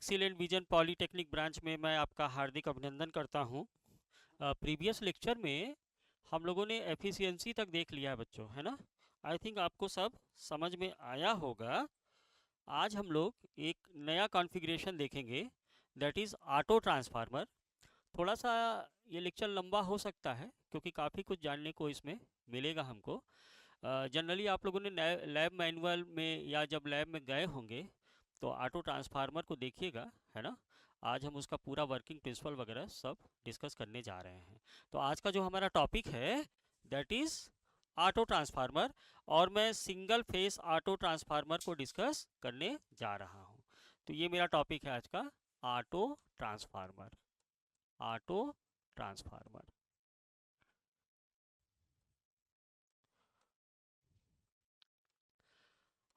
Excellent vision polytechnic branch में मैं आपका हार्दिक अभिनंदन करता हूं। प्रीवियस लेक्चर में हम लोगों ने एफिशिएंसी तक देख लिया है बच्चों, है ना। आई थिंक आपको सब समझ में आया होगा। आज हम लोग एक नया कॉन्फ़िगरेशन देखेंगे, दैट इज़ ऑटो ट्रांसफार्मर। थोड़ा सा ये लेक्चर लंबा हो सकता है क्योंकि काफ़ी कुछ जानने को इसमें मिलेगा हमको। जनरली आप लोगों ने लैब मैनुअल में या जब लैब में गए होंगे तो ऑटो ट्रांसफार्मर को देखिएगा, है ना। आज हम उसका पूरा वर्किंग प्रिंसिपल वगैरह सब डिस्कस करने जा रहे हैं। तो आज का जो हमारा टॉपिक है दैट इज़ ऑटो ट्रांसफार्मर, और मैं सिंगल फेस ऑटो ट्रांसफार्मर को डिस्कस करने जा रहा हूँ। तो ये मेरा टॉपिक है आज का, ऑटो ट्रांसफार्मर। Auto transformer.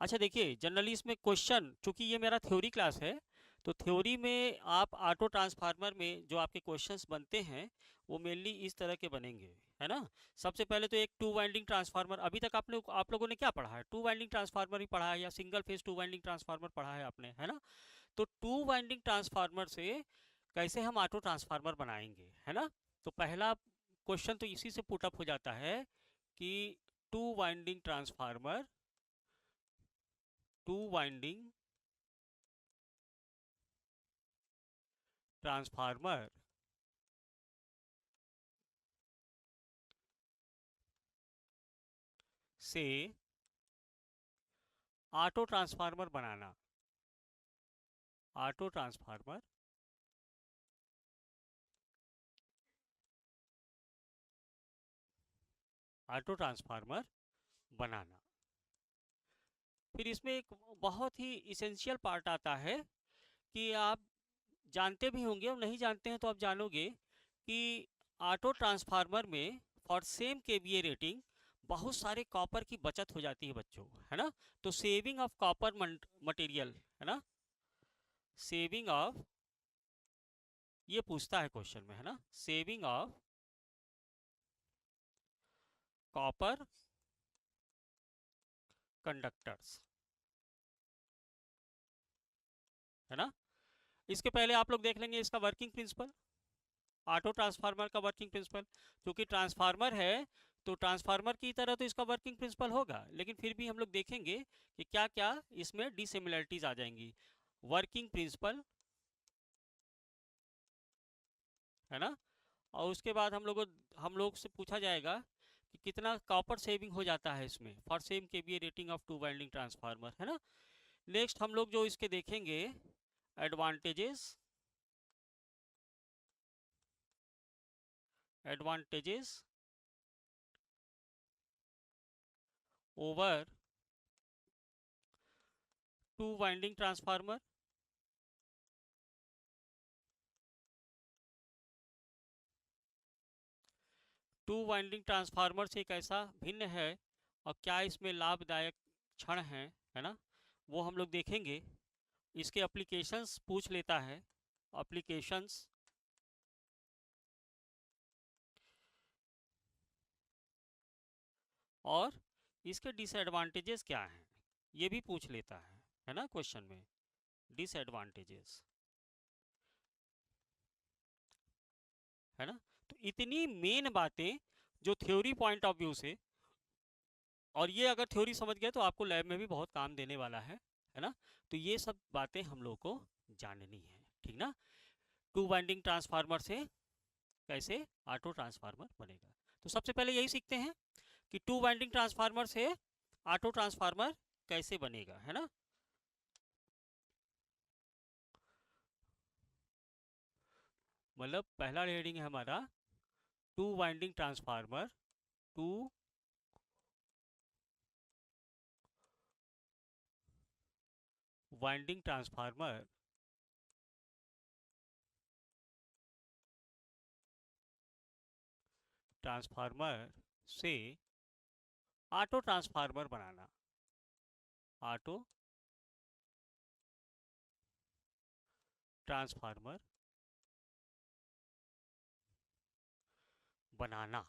अच्छा देखिए, जनरली इसमें क्वेश्चन, चूंकि ये मेरा थ्योरी क्लास है, तो थ्योरी में आप ऑटो ट्रांसफार्मर में जो आपके क्वेश्चंस बनते हैं वो मेनली इस तरह के बनेंगे, है ना। सबसे पहले तो एक टू वाइंडिंग ट्रांसफार्मर, अभी तक आप लोगों ने क्या पढ़ा है? टू वाइंडिंग ट्रांसफार्मर ही पढ़ा है या single phase two winding transformer पढ़ा है आपने, है ना। तो टू वाइंडिंग ट्रांसफार्मर से कैसे हम ऑटो ट्रांसफार्मर बनाएंगे, है ना। तो पहला क्वेश्चन तो इसी से पुटअप हो जाता है कि to winding transformer, to winding transformer से ऑटो ट्रांसफार्मर बनाना। ऑटो ट्रांसफार्मर ऑटो ट्रांसफार्मर बनाना। फिर इसमें एक बहुत ही इसेंशियल पार्ट आता है कि आप जानते भी होंगे और नहीं जानते हैं तो आप जानोगे कि ऑटो ट्रांसफार्मर में फॉर सेम केवीए रेटिंग बहुत सारे कॉपर की बचत हो जाती है बच्चों, है ना। तो सेविंग ऑफ कॉपर मटेरियल, है ना, सेविंग ऑफ, ये पूछता है क्वेश्चन में, है ना, सेविंग ऑफ कॉपर कंडक्टर्स, है ना। इसके पहले आप लोग देख लेंगे इसका वर्किंग प्रिंसिपल, ऑटो ट्रांसफार्मर का वर्किंग प्रिंसिपल। क्योंकि ट्रांसफार्मर है तो ट्रांसफार्मर की तरह तो इसका वर्किंग प्रिंसिपल होगा, लेकिन फिर भी हम लोग देखेंगे कि क्या क्या इसमें डिसिमिलरिटीज आ जाएंगी। वर्किंग प्रिंसिपल, है ना। और उसके बाद हम लोग से पूछा जाएगा कि कितना कॉपर सेविंग हो जाता है इसमें for same KVA rating of to winding transformer, है ना। नेक्स्ट हम लोग जो इसके देखेंगे advantages, advantages over to winding transformer. To winding transformer से कैसा भिन्न है और क्या इसमें लाभदायक क्षण है ना, वो हम लोग देखेंगे। इसके एप्लीकेशंस पूछ लेता है, एप्लीकेशंस, और इसके डिसएडवांटेजेस क्या हैं ये भी पूछ लेता है ना क्वेश्चन में, डिसएडवांटेजेस, है ना। तो इतनी मेन बातें जो थ्योरी पॉइंट ऑफ व्यू से, और ये अगर थ्योरी समझ गए तो आपको लैब में भी बहुत काम देने वाला है ना। तो ये सब बातें हम लोगों को जाननी है, ठीक ना। टू वाइंडिंग ट्रांसफार्मर से कैसे ऑटो ट्रांसफार्मर बनेगा, तो सबसे पहले यही सीखते हैं कि टू वाइंडिंग ट्रांसफार्मर से ऑटो ट्रांसफार्मर कैसे बनेगा, है ना। मतलब पहला हेडिंग है हमारा to winding transformer, to winding transformer transformer से ऑटो ट्रांसफार्मर बनाना। ऑटो ट्रांसफार्मर बनाना।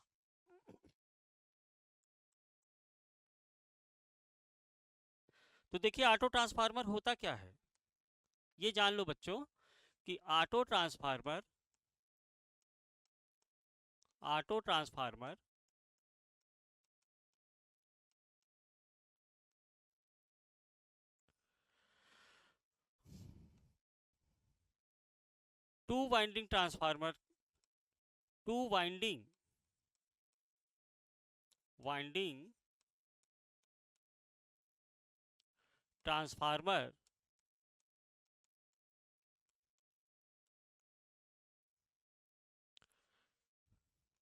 तो देखिए ऑटो ट्रांसफार्मर होता क्या है। ये जान लो बच्चों कि ऑटो ट्रांसफार्मर 2 वाइंडिंग ट्रांसफार्मर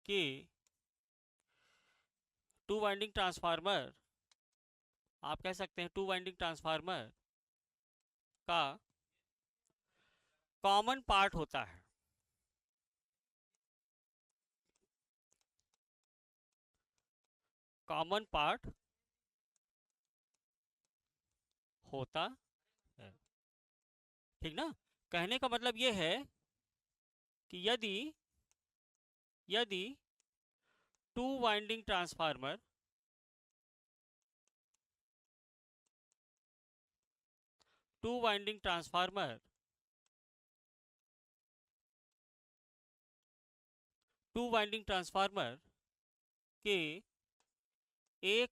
के 2 वाइंडिंग ट्रांसफार्मर आप कह सकते हैं 2 वाइंडिंग ट्रांसफार्मर का कॉमन पार्ट होता है। कॉमन पार्ट होता है, ठीक ना। कहने का मतलब ये है कि यदि यदि 2 winding transformer to winding transformer to winding transformer के एक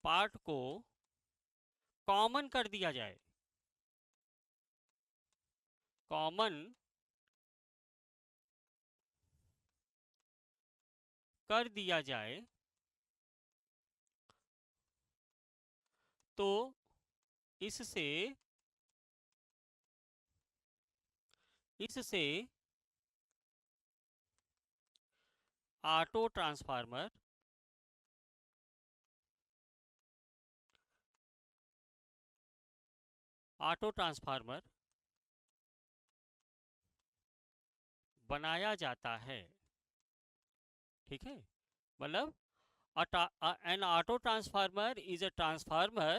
पार्ट को कॉमन कर दिया जाए, कॉमन कर दिया जाए तो इससे इससे ऑटो ट्रांसफार्मर बनाया जाता है, ठीक है। मतलब an auto transformer is a transformer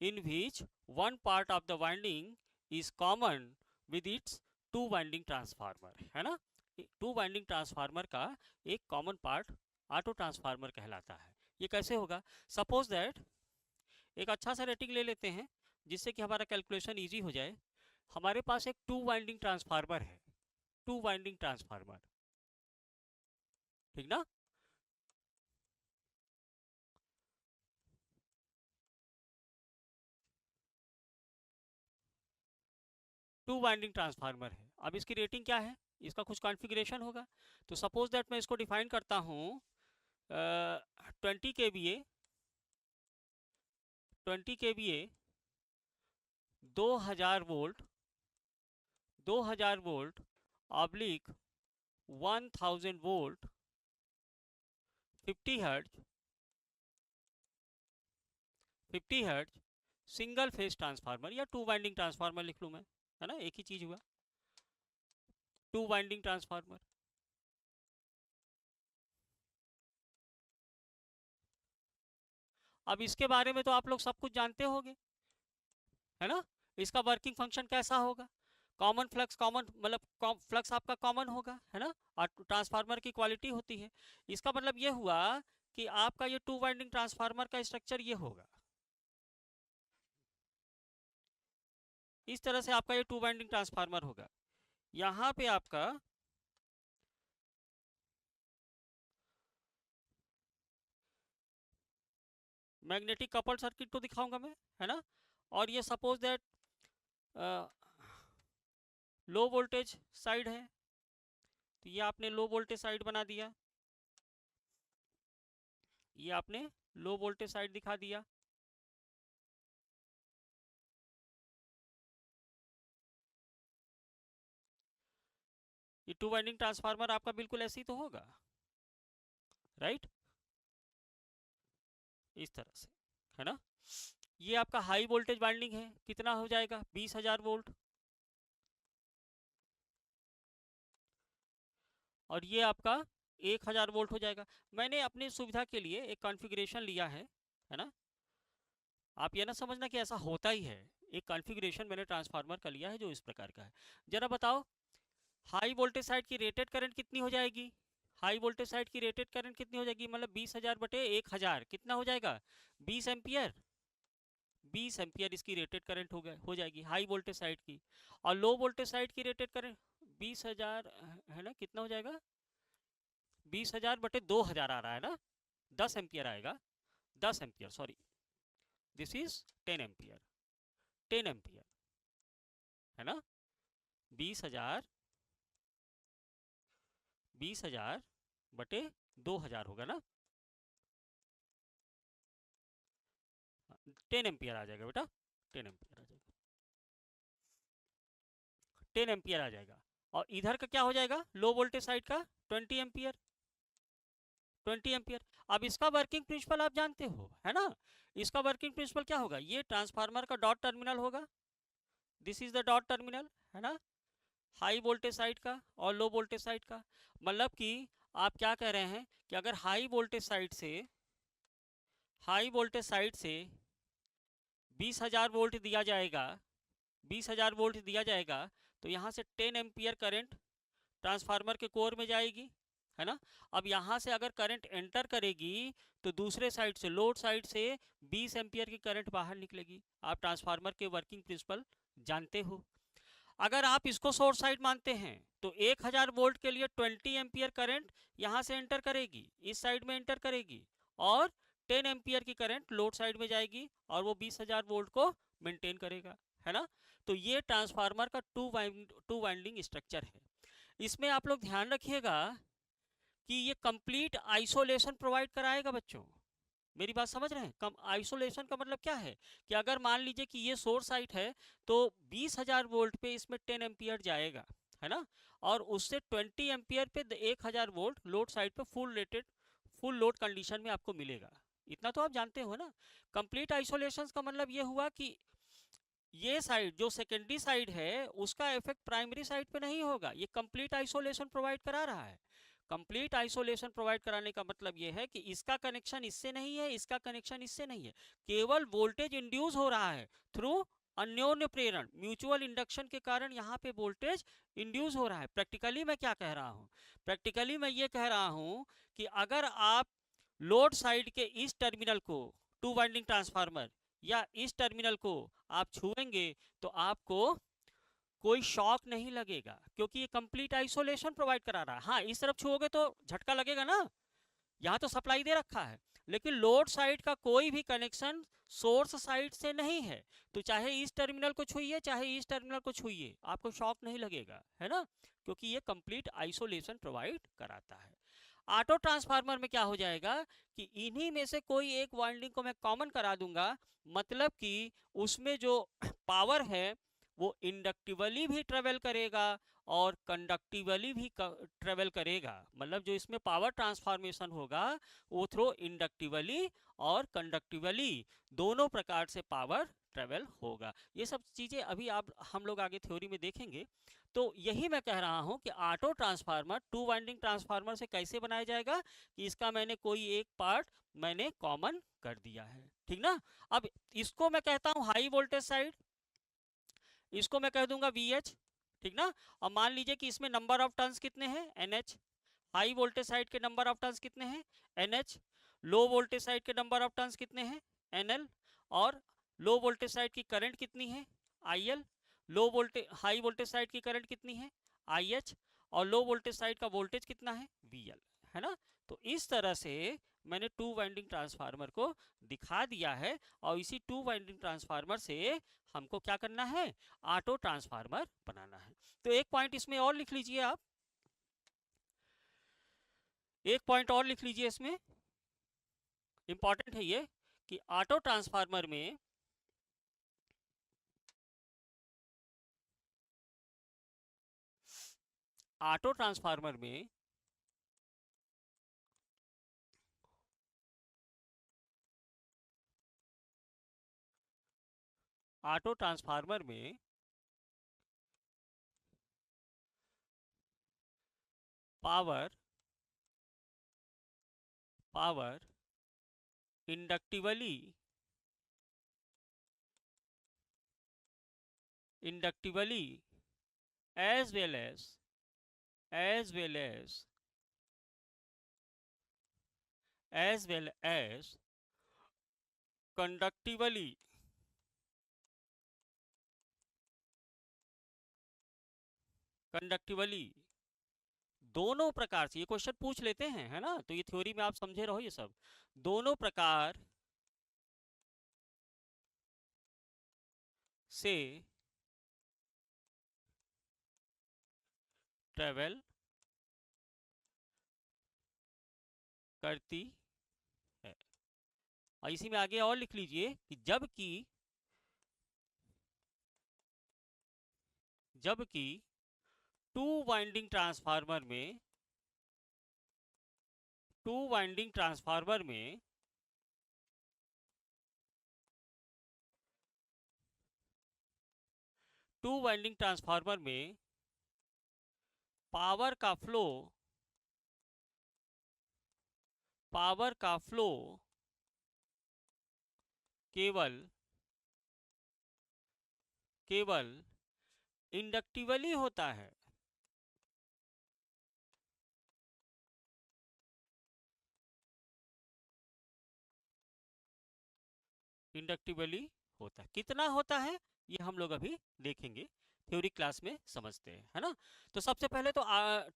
in which one part of the winding is common with its two winding transformer, है ना। टू वाइंडिंग ट्रांसफार्मर का एक कॉमन पार्ट ऑटो ट्रांसफार्मर कहलाता है। ये कैसे होगा? सपोज दैट एक अच्छा सा रेटिंग ले लेते हैं जिससे कि हमारा कैलकुलेशन इजी हो जाए। हमारे पास एक 2 वाइंडिंग ट्रांसफार्मर है, 2 वाइंडिंग ट्रांसफार्मर, ठीक ना। 2 वाइंडिंग ट्रांसफार्मर है। अब इसकी रेटिंग क्या है? इसका कुछ कॉन्फ़िगरेशन होगा। तो सपोज दैट मैं इसको डिफाइन करता हूँ 20 kVA 20 kVA 2000 volt 2000 volt oblique 1000 volt 50 hertz 50 hertz single phase transformer, या 2 वाइंडिंग ट्रांसफार्मर लिख लूँ मैं, है ना, एक ही चीज हुआ, 2 वाइंडिंग ट्रांसफार्मर। अब इसके बारे में तो आप लोग सब कुछ जानते होंगे, है ना। इसका वर्किंग फंक्शन कैसा होगा? कॉमन फ्लक्स, कॉमन मतलब फ्लक्स आपका कॉमन होगा, है ना। और ट्रांसफार्मर की क्वालिटी होती है। इसका मतलब ये हुआ कि आपका ये 2 वाइंडिंग ट्रांसफार्मर का स्ट्रक्चर ये होगा। इस तरह से आपका ये 2 वाइंडिंग ट्रांसफार्मर होगा। यहाँ पे आपका मैग्नेटिक कपल सर्किट तो दिखाऊंगा मैं, है ना। और ये suppose that low voltage side है, तो ये आपने लो वोल्टेज साइड बना दिया, ये आपने लो वोल्टेज साइड दिखा दिया। ये 2 वाइंडिंग ट्रांसफार्मर आपका बिल्कुल ऐसे ही तो होगा, राइट, इस तरह से, है ना। ये आपका हाई वोल्टेज वाइंडिंग है, कितना हो जाएगा? 20,000 वोल्ट। और ये आपका 1,000 वोल्ट हो जाएगा। मैंने अपनी सुविधा के लिए एक कॉन्फ़िगरेशन लिया है ना। आप ये ना समझना कि ऐसा होता ही है। एक कॉन्फ़िगरेशन मैंने ट्रांसफार्मर का लिया है जो इस प्रकार का है। जरा बताओ, हाई वोल्टेज साइड की रेटेड करंट कितनी हो जाएगी? हाई वोल्टेज साइड की रेटेड करंट कितनी हो जाएगी? मतलब 20,000 बटे 1,000 कितना हो जाएगा? 20 एम्पियर। 20 एम्पियर इसकी रेटेड करंट हो जाएगी हाई वोल्टेज साइड की। और लो वोल्टेज साइड की रेटेड करंट 20,000 है ना, कितना हो जाएगा? 20,000 बटे 2,000 आ रहा है ना, 10 एम्पियर आएगा। 10 ampere, sorry, this is 10 ampere. 10 ampere है ना, 20,000 20,000 बटे 2,000 होगा ना, 10 एम्पियर आ जाएगा बेटा, 10 एम्पियर आ जाएगा, 10 एम्पियर आ जाएगा। और इधर का क्या हो जाएगा, लो वोल्टेज साइड का 20 एम्पियर, 20 एम्पियर। अब इसका वर्किंग प्रिंसिपल आप जानते हो है ना, इसका वर्किंग प्रिंसिपल क्या होगा, ये ट्रांसफार्मर का डॉट टर्मिनल होगा, this is the dot terminal है ना, हाई वोल्टेज साइड का और लो वोल्टेज साइड का। मतलब कि आप क्या कह रहे हैं कि अगर हाई वोल्टेज साइड से 20,000 वोल्ट दिया जाएगा, 20,000 वोल्ट दिया जाएगा, तो यहाँ से 10 एम्पियर करंट ट्रांसफार्मर के कोर में जाएगी है ना। अब यहाँ से अगर करंट एंटर करेगी तो दूसरे साइड से, लोड साइड से 20 एम्पियर की करंट बाहर निकलेगी। आप ट्रांसफार्मर के वर्किंग प्रिंसिपल जानते हो। अगर आप इसको सोर्स साइड मानते हैं तो 1000 वोल्ट के लिए 20 एम्पियर करंट यहाँ से एंटर करेगी, इस साइड में एंटर करेगी, और 10 एम्पियर की करंट लोड साइड में जाएगी और वो 20,000 वोल्ट को मेंटेन करेगा है ना। तो ये ट्रांसफार्मर का टू वाइंडिंग स्ट्रक्चर है। इसमें आप लोग ध्यान रखिएगा कि ये कंप्लीट आइसोलेशन प्रोवाइड कराएगा बच्चों। मेरी बात समझ रहे हैं, कम आइसोलेशन का मतलब क्या है कि अगर मान लीजिए कि ये सोर्स साइट है तो 20,000 वोल्ट पे इसमें 10 एम्पियर जाएगा है ना, और उससे 20 एम्पियर पे 1,000 वोल्ट लोड साइड पे फुल लोड कंडीशन में आपको मिलेगा। इतना तो आप जानते हो ना। कंप्लीट आइसोलेशन का मतलब ये हुआ कि ये साइड जो सेकेंडरी साइड है उसका इफेक्ट प्राइमरी साइड पे नहीं होगा, ये कंप्लीट आइसोलेशन प्रोवाइड करा रहा है। कंप्लीट आइसोलेशन प्रोवाइड कराने का मतलब ये है कि इसका कनेक्शन इससे नहीं है, इसका कनेक्शन इससे नहीं है, केवल वोल्टेज इंड्यूस हो रहा है थ्रू अन्योन्य प्रेरण, म्यूचुअल इंडक्शन के कारण यहाँ पे वोल्टेज इंड्यूस हो रहा है। प्रैक्टिकली मैं क्या कह रहा हूँ, प्रैक्टिकली मैं ये कह रहा हूँ कि अगर आप लोड साइड के इस टर्मिनल को, टू वाइंडिंग ट्रांसफार्मर या इस टर्मिनल को आप छुएंगे तो आपको कोई शॉक नहीं लगेगा, क्योंकि ये कंप्लीट आइसोलेशन प्रोवाइड करा रहा है। हाँ, इस तरफ छुओगे तो झटका लगेगा ना, यहाँ तो सप्लाई दे रखा है, लेकिन लोड साइड का कोई भी कनेक्शन सोर्स साइड से नहीं है, तो चाहे इस टर्मिनल को छुइए चाहे इस टर्मिनल को छुइए आपको शॉक नहीं लगेगा है ना, क्योंकि ये कंप्लीट आइसोलेशन प्रोवाइड कराता है। ऑटो ट्रांसफार्मर में क्या हो जाएगा कि इन्हीं में से कोई एक वाइंडिंग को मैं कॉमन करा दूंगा, मतलब कि उसमें जो पावर है वो इंडक्टिवली भी ट्रेवल करेगा और कंडक्टिवली भी ट्रेवल करेगा। मतलब जो इसमें पावर ट्रांसफॉर्मेशन होगा वो थ्रो इंडक्टिवली और कंडक्टिवली दोनों प्रकार से पावर ट्रेवल होगा। ये सब चीज़ें अभी आप हम लोग आगे थ्योरी में देखेंगे। तो यही मैं कह रहा हूं कि auto transformer to winding transformer से कैसे बनाया जाएगा कि इसका मैंने कोई एक पार्ट मैंने कॉमन कर दिया है, ठीक ना। अब इसको मैं कहता हूं हाई वोल्टेज साइड, इसको मैं कह दूंगा VH, ठीक ना। और मान लीजिए कि इसमें नंबर ऑफ टर्न्स कितने हैं, NH। हाई वोल्टेज साइड के नंबर ऑफ टर्न्स कितने हैं, NH। लो वोल्टेज साइड के नंबर ऑफ टर्न्स कितने हैं, NL। और लो वोल्टेज साइड की करंट कितनी है, IL। Low voltage high voltage side की करंट कितनी है, IH। और लो वोल्टेज साइड का वोल्टेज कितना है, VL, है ना। तो इस तरह से मैंने टू वाइंडिंग ट्रांसफार्मर को दिखा दिया है, और इसी टू वाइंडिंग ट्रांसफार्मर से हमको क्या करना है, ऑटो ट्रांसफार्मर बनाना है। तो एक पॉइंट इसमें और लिख लीजिए आप, एक पॉइंट और लिख लीजिए इसमें, इंपॉर्टेंट है ये, कि ऑटो ट्रांसफार्मर में ऑटो ट्रांसफार्मर में ऑटो ट्रांसफार्मर में power power inductively inductively as well as well as as well as conductively conductively, दोनों प्रकार से, ये क्वेश्चन पूछ लेते हैं है ना, तो ये थ्योरी में आप समझे रहो ये सब, दोनों प्रकार से ट्रेवल करती है। और इसी में आगे और लिख लीजिए कि जबकि टू वाइंडिंग ट्रांसफार्मर में टू वाइंडिंग ट्रांसफार्मर में टू वाइंडिंग ट्रांसफार्मर में पावर का फ्लो केवल इंडक्टिवली होता है। इंडक्टिवली होता है, कितना होता है ये हम लोग अभी देखेंगे, थ्योरी क्लास में समझते हैं है ना। तो सबसे पहले तो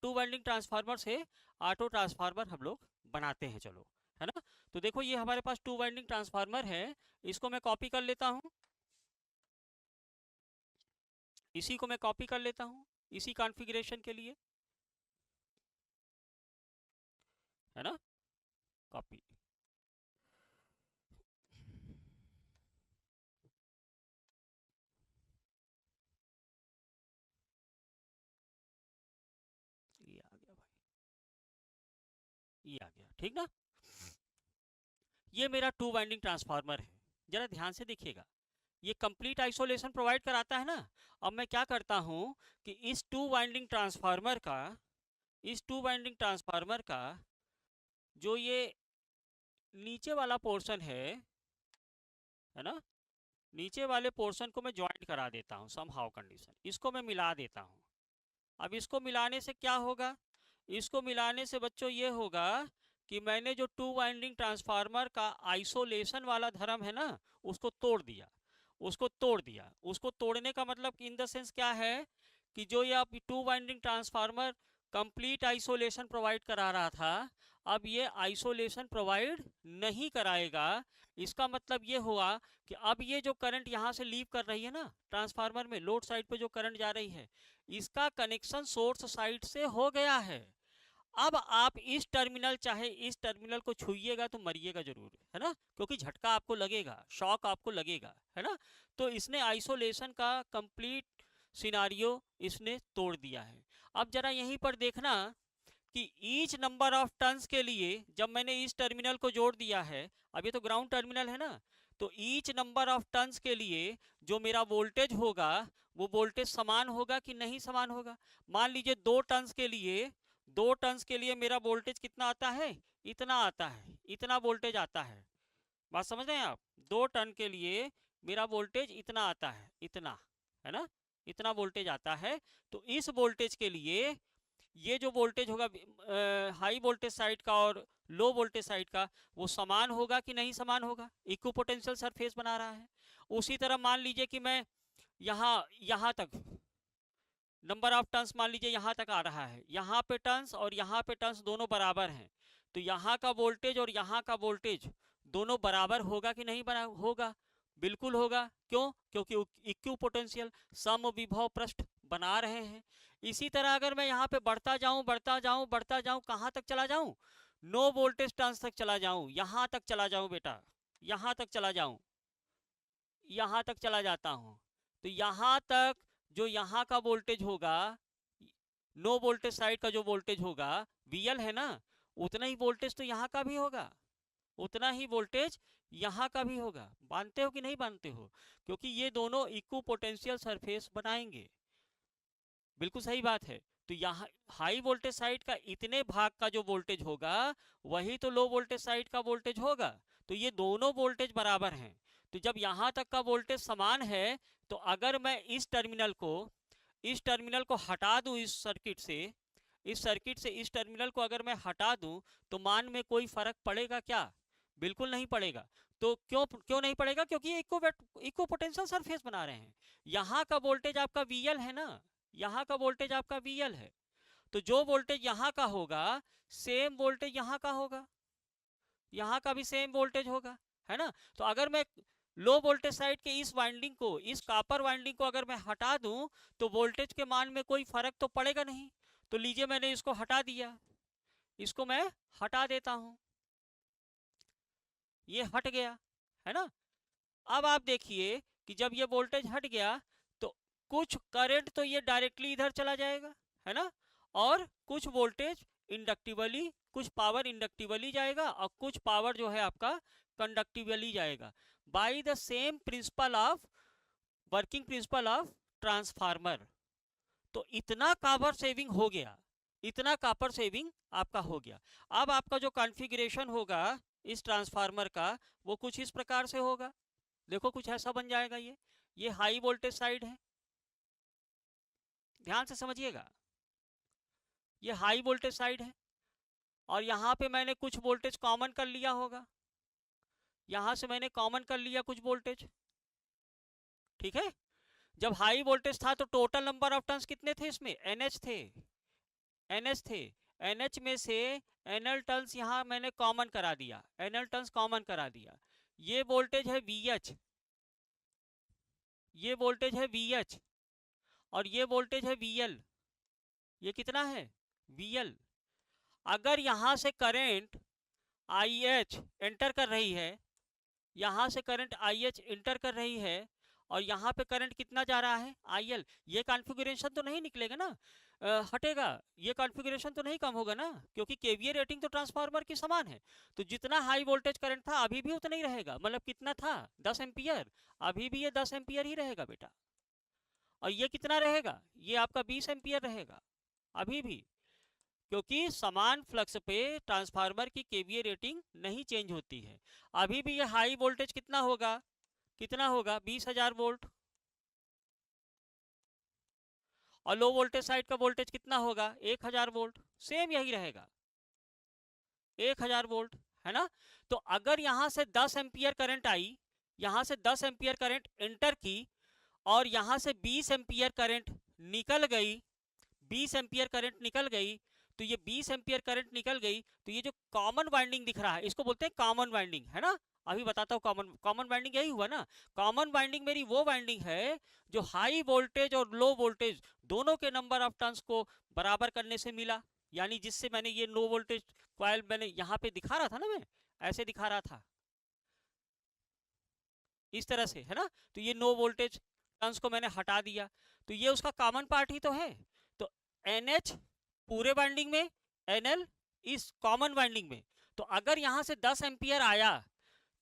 टू वाइंडिंग ट्रांसफार्मर से ऑटो ट्रांसफार्मर हम लोग बनाते हैं, चलो है ना। तो देखो ये हमारे पास टू वाइंडिंग ट्रांसफार्मर है, इसको मैं कॉपी कर लेता हूँ, इसी को मैं कॉपी कर लेता हूँ इसी कॉन्फ़िगरेशन के लिए, है ना, कॉपी। ये आ गया भाई, ये आ गया, ठीक ना। ये मेरा टू वाइंडिंग ट्रांसफार्मर है, जरा ध्यान से देखिएगा, ये कंप्लीट आइसोलेशन प्रोवाइड कराता है ना। अब मैं क्या करता हूं कि इस टू वाइंडिंग ट्रांसफार्मर का जो ये नीचे वाला पोर्शन है ना, नीचे वाले पोर्शन को मैं ज्वाइंट करा देता हूं समहाउ कंडीशन, इसको मैं मिला देता हूं। अब इसको मिलाने से क्या होगा, इसको मिलाने से बच्चों ये होगा कि मैंने जो टू वाइंडिंग ट्रांसफार्मर का आइसोलेशन वाला धर्म है ना, उसको तोड़ दिया, उसको तोड़ने का मतलब इन द सेंस क्या है कि जो ये अब to winding transformer complete isolation provide करा रहा था, अब ये आइसोलेशन प्रोवाइड नहीं कराएगा। इसका मतलब ये हुआ कि अब ये जो करंट यहाँ से लीव कर रही है ना ट्रांसफार्मर में, लोड साइड पे जो करंट जा रही है, इसका कनेक्शन सोर्स साइड से हो गया है। अब आप इस टर्मिनल, चाहे इस टर्मिनल को छूइएगा तो मरिएगा जरूर, है ना, क्योंकि झटका आपको लगेगा, शॉक आपको लगेगा, है ना। तो इसने आइसोलेशन का कंप्लीट सिनारियो इसने तोड़ दिया है। अब जरा यहीं पर देखना कि ईच नंबर ऑफ टर्न्स के लिए जब मैंने इस टर्मिनल को जोड़ दिया है, अब ये तो ग्राउंड टर्मिनल है ना, तो ईच नंबर ऑफ टर्न्स के लिए जो मेरा वोल्टेज होगा वो वोल्टेज समान होगा कि नहीं समान होगा। मान लीजिए 2 टर्न्स के लिए मेरा वोल्टेज कितना आता है, इतना आता है, इतना वोल्टेज आता है, बात समझ रहे हैं आप। 2 टर्न के लिए मेरा वोल्टेज इतना आता है, इतना, है ना, इतना वोल्टेज आता है। तो इस वोल्टेज के लिए ये जो वोल्टेज होगा हाई वोल्टेज साइड का और लो वोल्टेज साइड का, वो समान होगा कि नहीं समान होगा, इक्विपोटेंशियल सरफेस बना रहा है। उसी तरह मान लीजिए कि मैं यहाँ तक नंबर ऑफ टर्न्स मान लीजिए यहाँ तक आ रहा है, यहाँ पे टर्न्स और यहाँ पे टर्न्स दोनों बराबर हैं, तो यहाँ का वोल्टेज और यहाँ का वोल्टेज दोनों बराबर होगा कि नहीं बना होगा, बिल्कुल होगा। क्यों, क्योंकि इक्विपोटेंशियल सम विभव पृष्ठ बना रहे हैं। इसी तरह अगर मैं यहाँ पे बढ़ता जाऊं कहाँ तक चला जाऊं, नो वोल्टेज टर्न्स तक चला जाऊं, यहाँ तक चला जाऊं बेटा, यहाँ तक चला जाऊं, यहाँ तक चला जाता हूँ, तो यहाँ तक जो यहाँ का वोल्टेज होगा, नो वोल्टेज साइड का जो वोल्टेज होगा VL है ना, उतना ही वोल्टेज तो यहाँ का भी होगा, उतना ही वोल्टेज यहाँ का भी होगा। मानते हो कि नहीं मानते हो, क्योंकि ये दोनों इक्विपोटेंशियल सरफेस बनाएंगे, बिल्कुल सही बात है। तो यहाँ हाई वोल्टेज साइड का इतने भाग का जो वोल्टेज होगा वही तो लो वोल्टेज साइड का वोल्टेज होगा, तो ये दोनों वोल्टेज बराबर हैं। तो जब यहाँ तक का वोल्टेज समान है, तो अगर मैं इस टर्मिनल को हटा दूं इस सर्किट से इस टर्मिनल को अगर मैं हटा दूं, तो मान में कोई फर्क पड़ेगा क्या, बिल्कुल नहीं पड़ेगा। तो क्यों क्यों नहीं पड़ेगा, क्योंकि ये इक्विपोटेंशियल सरफेस बना रहे हैं। यहाँ का वोल्टेज आपका VL है ना, यहाँ का वोल्टेज आपका VL है, तो जो वोल्टेज यहाँ का होगा सेम वोल्टेज यहाँ का होगा, यहाँ का भी सेम वोल्टेज होगा, है ना। तो अगर मैं लो वोल्टेज साइड के इस वाइंडिंग को, इस कॉपर वाइंडिंग को अगर मैं हटा दूं तो वोल्टेज के मान में कोई फर्क तो पड़ेगा नहीं। तो लीजिए मैंने इसको हटा दिया, इसको मैं हटा देता हूं, ये हट गया, है ना। अब आप देखिए कि जब ये वोल्टेज हट गया तो कुछ करंट तो ये डायरेक्टली इधर चला जाएगा, है ना, और कुछ वोल्टेज इंडक्टिवली, कुछ पावर इंडक्टिवली जाएगा और कुछ पावर जो है आपका कंडक्टिवली जाएगा, by the same principle of working principle of transformer. तो इतना कॉपर सेविंग हो गया, इतना कॉपर सेविंग आपका हो गया। अब आपका जो कॉन्फ़िगरेशन होगा इस ट्रांसफार्मर का वो कुछ इस प्रकार से होगा, देखो कुछ ऐसा बन जाएगा। ये हाई वोल्टेज साइड है, ध्यान से समझिएगा, ये हाई वोल्टेज साइड है और यहाँ पे मैंने कुछ वोल्टेज कॉमन कर लिया होगा, यहाँ से मैंने कॉमन कर लिया कुछ वोल्टेज, ठीक है। जब हाई वोल्टेज था तो टोटल नंबर ऑफ टर्न्स कितने थे इसमें, NH थे, NH थे, NH में से NL टर्न्स यहाँ मैंने कॉमन करा दिया, NL टर्न्स कॉमन करा दिया। ये वोल्टेज है VH, ये वोल्टेज है VH और ये वोल्टेज है VL। ये कितना है VL। अगर यहाँ से करंट IH एंटर कर रही है, यहाँ से करंट IH एंटर कर रही है और यहाँ पे करंट कितना जा रहा है IL, ये कॉन्फ़िगरेशन तो नहीं निकलेगा ना, हटेगा, ये कॉन्फ़िगरेशन तो नहीं कम होगा ना, क्योंकि केवीए रेटिंग तो ट्रांसफार्मर की समान है। तो जितना हाई वोल्टेज करंट था अभी भी उतना ही रहेगा, मतलब कितना था 10 एम्पियर, अभी भी ये 10 एम्पियर ही रहेगा बेटा। और ये कितना रहेगा, ये आपका 20 एम्पियर रहेगा अभी भी, क्योंकि समान फ्लक्स पे ट्रांसफार्मर की केवीए रेटिंग नहीं चेंज होती है। अभी भी ये हाई वोल्टेज कितना होगा, कितना होगा 20,000 वोल्ट, और लो वोल्टेज साइड का वोल्टेज कितना होगा 1000 वोल्ट, सेम यही रहेगा 1000 वोल्ट, है ना। तो अगर यहां से 10 एम्पियर करंट आई, यहां से 10 एम्पियर करंट एंटर की और यहां से 20 एम्पियर करंट निकल गई, 20 एम्पियर करंट निकल गई, तो ये 20 एम्पियर करंट निकल गई तो ये जो कॉमन वाइंडिंग दिख रहा है इसको बोलते हैं कॉमन वाइंडिंग, है ना। अभी बताता हूँ, कॉमन वाइंडिंग यही हुआ ना। कॉमन वाइंडिंग मेरी वो वाइंडिंग है जो हाई वोल्टेज और लो वोल्टेज दोनों के नंबर ऑफ टर्न्स को बराबर करने से मिला, यानी जिससे मैंने ये लो वोल्टेज कॉइल मैंने यहाँ पे दिखा रहा था ना, मैं ऐसे दिखा रहा था इस तरह से, है ना। तो ये नो वोल्टेज टर्न्स को मैंने हटा दिया, तो ये उसका कॉमन पार्ट ही तो है। तो NH पूरे वाइंडिंग में, NL इस कॉमन वाइंडिंग में। तो अगर यहाँ से 10 एम्पियर आया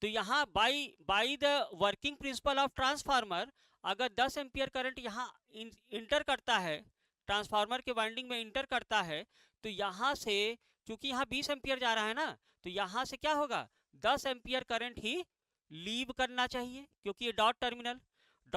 तो यहाँ by the working principle of transformer अगर 10 एम्पियर करंट यहाँ इंटर करता है, ट्रांसफार्मर के वाइंडिंग में इंटर करता है, तो यहाँ से चूंकि यहाँ 20 एम्पियर जा रहा है ना, तो यहाँ से क्या होगा 10 एम्पियर करंट ही लीव करना चाहिए, क्योंकि ये डॉट टर्मिनल,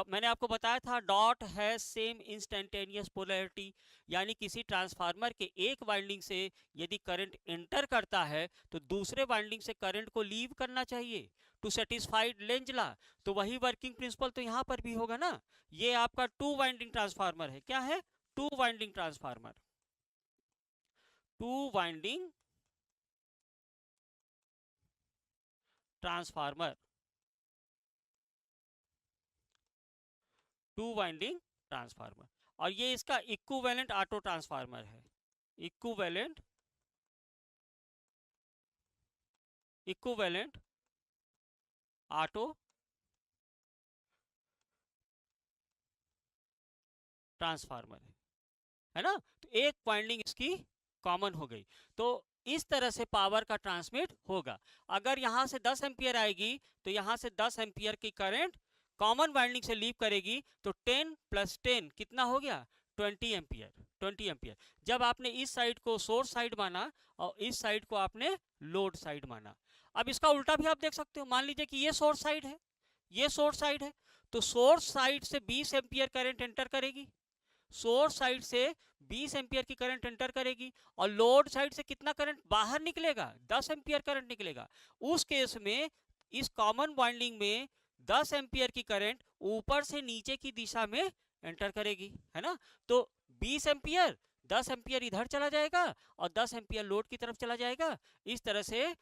मैंने आपको बताया था डॉट है सेम इंस्टेंटेनियस पोलैरिटी, यानी किसी ट्रांसफार्मर के एक वाइंडिंग से यदि करंट एंटर करता है तो दूसरे वाइंडिंग से करंट को लीव करना चाहिए टू सेटिस्फाइड लेंज लॉ। तो वही वर्किंग प्रिंसिपल तो यहाँ पर भी होगा ना। ये आपका 2 वाइंडिंग ट्रांसफार्मर है, क्या है 2 winding transformer, 2 winding transformer, 2 winding transformer, और ये इसका इक्विवेलेंट ऑटो ट्रांसफार्मर है, इक्विवेलेंट ऑटो ट्रांसफार्मर है ना। तो एक वाइंडिंग इसकी कॉमन हो गई, तो इस तरह से पावर का ट्रांसमिट होगा। अगर यहां से 10 एम्पियर आएगी तो यहां से 10 एम्पियर की करंट कॉमन वाइंडिंग से लीव करेगी, तो 10 + 10 कितना हो गया 20 एम्पियर, 20 एम्पियर। जब आपने इस साइड को सोर्स साइड माना और इस साइड को आपने लोड साइड माना। अब इसका उल्टा भी आप देख सकते हो, मान लीजिए कि ये सोर्स साइड है, ये सोर्स साइड है, तो सोर्स साइड से 20 एम्पियर करंट एंटर करेगी, सोर्स साइड से 20 एम्पियर की करंट एंटर करेगी, और लोड साइड से कितना करंट बाहर निकलेगा 10 एम्पियर करंट निकलेगा। उस केस में इस कॉमन वाइंडिंग में 10 एम्पियर की करंट ऊपर से नीचे की दिशा में एंटर करेगी, है ना। तो 20 एम्पियर, 10 एम्पियर इधर चला जाएगा और 10 एम्पियर लोड की तरफ चला जाएगा। इस तरह से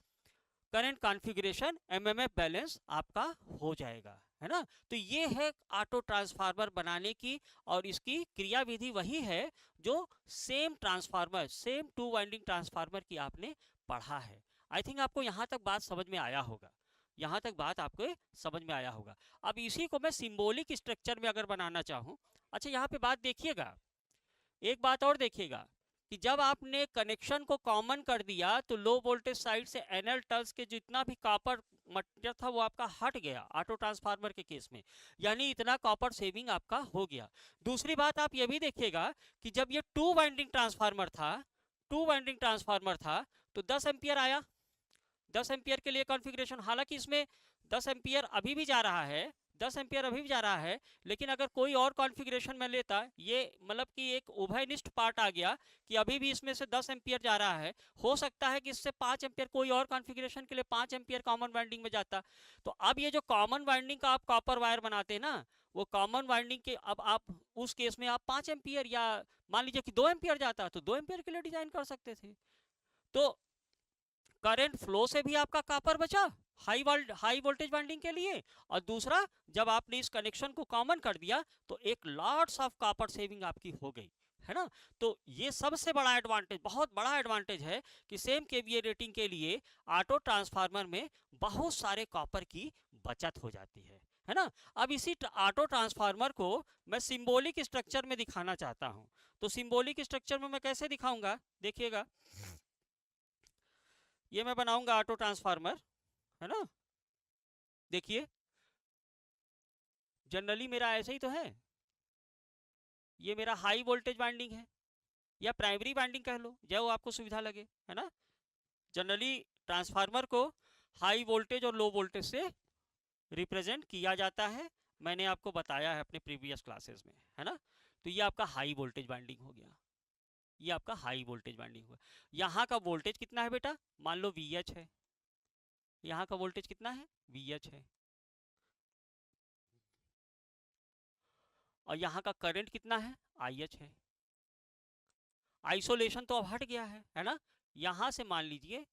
करंट कॉन्फ़िगरेशन एमएमएफ बैलेंस आपका हो जाएगा, है ना। तो ये है ऑटो ट्रांसफार्मर बनाने की, और इसकी क्रियाविधि वही है जो same transformer, same to winding transformer की आपने पढ़ा है। आई थिंक आपको यहाँ तक बात समझ में आया होगा, यहाँ तक बात आपको समझ में आया होगा। अब इसी को मैं सिंबॉलिक स्ट्रक्चर में अगर बनाना चाहूँ, अच्छा यहाँ पे बात देखिएगा, एक बात और देखिएगा कि जब आपने कनेक्शन को कॉमन कर दिया तो लो वोल्टेज साइड से एनएल टर्न्स के जितना भी कॉपर मटेरियल था वो आपका हट गया ऑटो ट्रांसफार्मर के केस में, यानी इतना कॉपर सेविंग आपका हो गया। दूसरी बात आप ये भी देखिएगा कि जब ये टू वाइंडिंग ट्रांसफार्मर था, टू वाइंडिंग ट्रांसफार्मर था, तो 10 एम्पियर आया, 10 एम्पियर के लिए कॉन्फ़िगरेशन, हालांकि इसमें 10 एम्पियर अभी भी जा रहा है, 10 एम्पियर अभी भी जा रहा है, लेकिन अगर कोई और कॉन्फ़िगरेशन में लेता, ये मतलब कि एक उभयनिष्ठ पार्ट आ गया कि अभी भी इसमें से 10 एम्पियर जा रहा है, हो सकता है कि इससे 5 एम्पियर कोई और कॉन्फ़िगरेशन के लिए 5 एम्पियर कॉमन वाइंडिंग में जाता। तो अब ये जो कॉमन वाइंडिंग का आप कॉपर वायर बनाते हैं ना, वो कॉमन वाइंडिंग के अब आप उस केस में आप 5 एम्पियर या मान लीजिए कि 2 एम्पियर जाता तो 2 एम्पियर के लिए डिजाइन कर सकते थे। तो करंट फ्लो से भी आपका कॉपर बचा हाई वोल्टेज वाइंडिंग के लिए, और दूसरा जब आपने इस कनेक्शन को कॉमन कर दिया तो एक लॉट्स ऑफ कॉपर सेविंग आपकी हो गई, है ना। तो ये सबसे बड़ा एडवांटेज, बहुत बड़ा एडवांटेज है कि सेम केवीए रेटिंग के लिए ऑटो ट्रांसफार्मर में बहुत सारे कॉपर की बचत हो जाती है ना। अब इसी ऑटो ट्रांसफार्मर को मैं सिंबॉलिक स्ट्रक्चर में दिखाना चाहता हूं, तो सिंबॉलिक स्ट्रक्चर में मैं कैसे दिखाऊंगा, देखिएगा, ये मैं बनाऊंगा ऑटो ट्रांसफार्मर, है ना। देखिए जनरली मेरा ऐसा ही तो है, ये मेरा हाई वोल्टेज वाइंडिंग है या प्राइमरी वाइंडिंग कह लो, जो आपको सुविधा लगे, है ना। जनरली ट्रांसफार्मर को हाई वोल्टेज और लो वोल्टेज से रिप्रेजेंट किया जाता है, मैंने आपको बताया है अपने प्रीवियस क्लासेस में, है ना। तो ये आपका हाई वोल्टेज वाइंडिंग हो गया, ये आपका हाई वोल्टेज वाइंडिंग हुआ। यहाँ का वोल्टेज कितना है बेटा, मान लो VH है, यहाँ का वोल्टेज कितना है, VH है, और यहाँ का करंट कितना है, IH है। आइसोलेशन तो अब हट गया है ना। यहाँ से मान लीजिए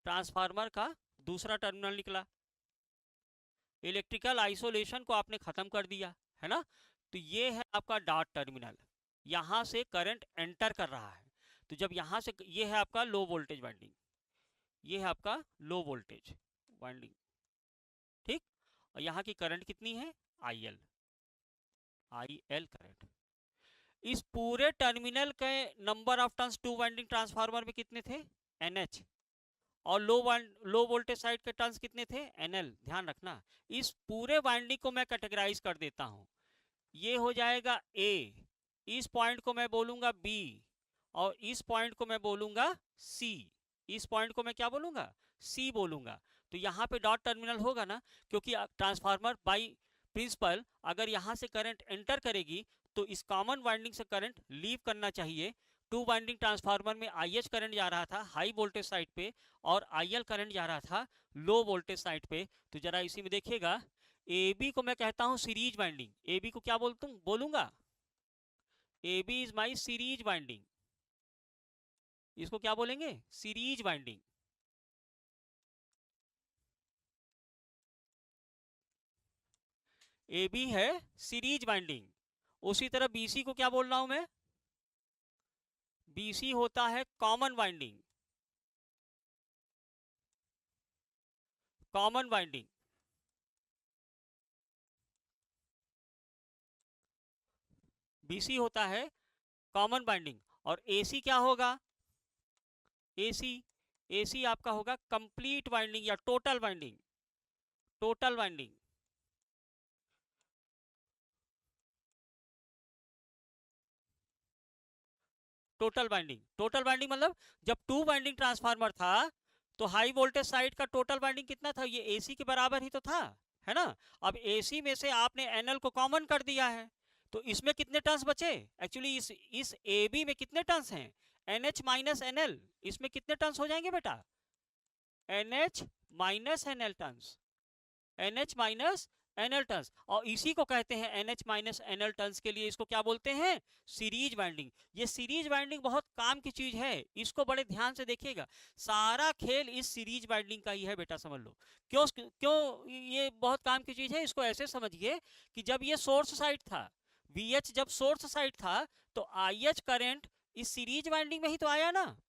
ट्रांसफार्मर का दूसरा टर्मिनल निकला, इलेक्ट्रिकल आइसोलेशन को आपने खत्म कर दिया, है ना। तो ये है आपका डॉट टर्मिनल, यहाँ से करंट एंटर कर रहा है। तो जब यहाँ से, ये है आपका लो वोल्टेज वाइंडिंग, ये है आपका लो वोल्टेज वाइंडिंग, ठीक। और यहाँ की करंट कितनी है, IL करंट। इस पूरे टर्मिनल के number of turns to winding transformer में कितने थे, NH, और लो वोल्टेज साइड के टर्न्स कितने थे, NL। ध्यान रखना, इस पूरे वाइंडिंग को मैं कैटेगराइज कर देता हूं, ये हो जाएगा A, इस पॉइंट को मैं बोलूंगा B, और इस पॉइंट को मैं बोलूंगा C, इस पॉइंट को मैं क्या बोलूंगा, C बोलूंगा। तो यहाँ पे डॉट टर्मिनल होगा ना, क्योंकि ट्रांसफार्मर बाई प्रिंसिपल अगर यहाँ से करंट एंटर करेगी तो इस कॉमन वाइंडिंग से करंट लीव करना चाहिए। टू वाइंडिंग ट्रांसफार्मर में IH करंट जा रहा था हाई वोल्टेज साइड पे, और IL करंट जा रहा था लो वोल्टेज साइड पे। तो जरा इसी में देखिएगा, AB को मैं कहता हूं सीरीज वाइंडिंग, AB को क्या बोलूंगा, AB is my series winding, इसको क्या बोलेंगे, सीरीज वाइंडिंग। AB है सीरीज वाइंडिंग। उसी तरह BC को क्या बोल रहा हूं मैं, BC होता है common winding, common winding. BC होता है कॉमन वाइंडिंग। और AC क्या होगा, AC आपका होगा कंप्लीट वाइंडिंग या total winding, total winding. Total winding मतलब जब टू वाइंडिंग ट्रांसफार्मर था तो हाई वोल्टेज साइड का टोटल वाइंडिंग कितना था, ये AC के बराबर ही तो था, है ना। अब AC में से आपने NL को कॉमन कर दिया है, तो इसमें कितने टर्न्स बचे, एक्चुअली इस AB में कितने टर्न्स हैं, NH माइनस NL, इसमें कितने टर्न्स हो जाएंगे बेटा, NH minus NL turns, NH minus NL turns, और इसी को कहते हैं NH माइनस NL टर्न्स के लिए इसको क्या बोलते हैं, सीरीज वाइंडिंग। ये सीरीज वाइंडिंग बहुत काम की चीज है, इसको बड़े ध्यान से देखिएगा। सारा खेल इस सीरीज वाइंडिंग का ही है बेटा, समझ लो। क्यों क्यों ये बहुत काम की चीज है, इसको ऐसे समझिए कि जब ये सोर्स साइड था, VH जब सोर्स साइड था, तो IH करंट इस सीरीज वाइंडिंग में ही तो आया ना।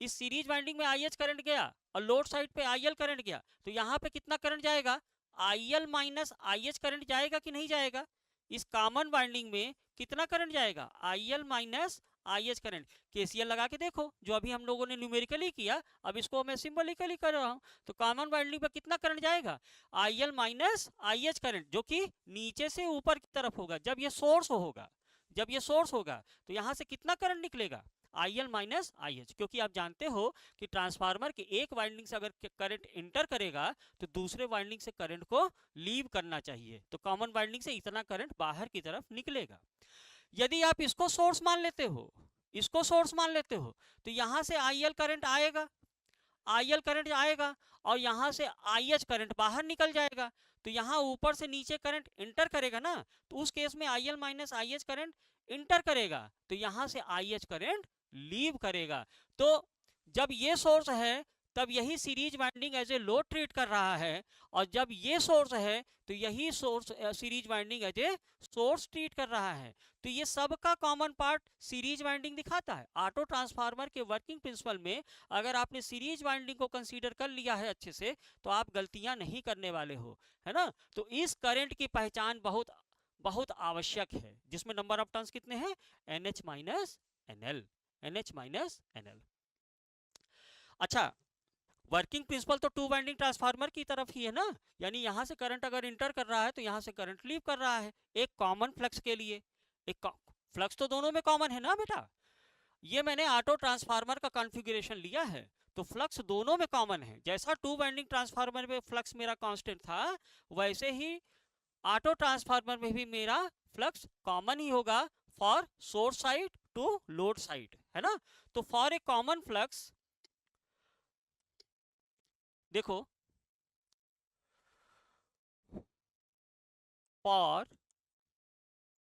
इस सीरीज वाइंडिंग में IH करंट गया और लोड साइड पे IL करंट गया, तो यहाँ पे कितना करंट जाएगा, IL माइनस IH करंट जाएगा कि नहीं जाएगा। इस कॉमन वाइंडिंग में कितना करंट जाएगा, IL minus IH current. KCL लगा के देखो, जो अभी हम लोगों ने न्यूमेरिकली किया, अब इसको मैं सिंबलिकली कर रहा हूँ। तो कॉमन वाइंडिंग पे कितना करंट जाएगा, IL माइनस IH करंट, जो कि नीचे से ऊपर की तरफ होगा। जब ये सोर्स होगा, जब ये सोर्स होगा, तो यहाँ से कितना करंट निकलेगा, IL माइनस IH। क्योंकि आप जानते हो कि ट्रांसफार्मर के एक वाइंडिंग से अगर करंट इंटर करेगा, तो दूसरे वाइंडिंग से करंट को लीव करना चाहिए। तो कॉमन वाइंडिंग से इतना करंट बाहर की तरफ निकलेगा। यदि आप इसको सोर्स मान लेते हो, इसको सोर्स मान लेते हो, तो यहां से IL करंट आएगा, IL करंट आएगा, और यहां से IH करंट बाहर निकल जाएगा। तो यहां ऊपर से नीचे करंट इंटर करेगा ना, तो उस केस में IL minus IH current enter करेगा, तो यहां से IH करंट लीव करेगा। तो जब ये सोर्स है, तब यही series winding as a load treat कर रहा है, और जब ये सोर्स है, तो यही source series winding as a source treat कर रहा है। तो ये सबका कॉमन पार्ट सीरीज वाइंडिंग दिखाता है। ऑटो ट्रांसफार्मर के वर्किंग प्रिंसिपल में अगर आपने सीरीज वाइंडिंग को कंसीडर कर लिया है अच्छे से, तो आप गलतियां नहीं करने वाले हो, है ना। तो इस करंट की पहचान बहुत बहुत आवश्यक है, जिसमें नंबर ऑफ टर्न्स कितने हैं, NH minus NL, NH minus NL। अच्छा, वर्किंग प्रिंसिपल तो टू वाइंडिंग ट्रांसफार्मर की तरफ ही है ना, यानी यहां से करंट अगर इंटर कर रहा है, तो यहां से करंट लीव कर रहा है, एक कॉमन फ्लक्स के लिए। एक फ्लक्स तो दोनों में कॉमन है ना बेटा। ये मैंने ऑटो ट्रांसफार्मर का कॉन्फ़िगरेशन लिया है, तो फ्लक्स दोनों में कॉमन है। जैसा टू वाइंडिंग ट्रांसफार्मर में फ्लक्स मेरा कांस्टेंट था, वैसे ही ऑटो ट्रांसफार्मर में भी मेरा फ्लक्स कॉमन ही होगा, for source side to load side, है ना। तो फॉर ए कॉमन फ्लक्स, देखो, फॉर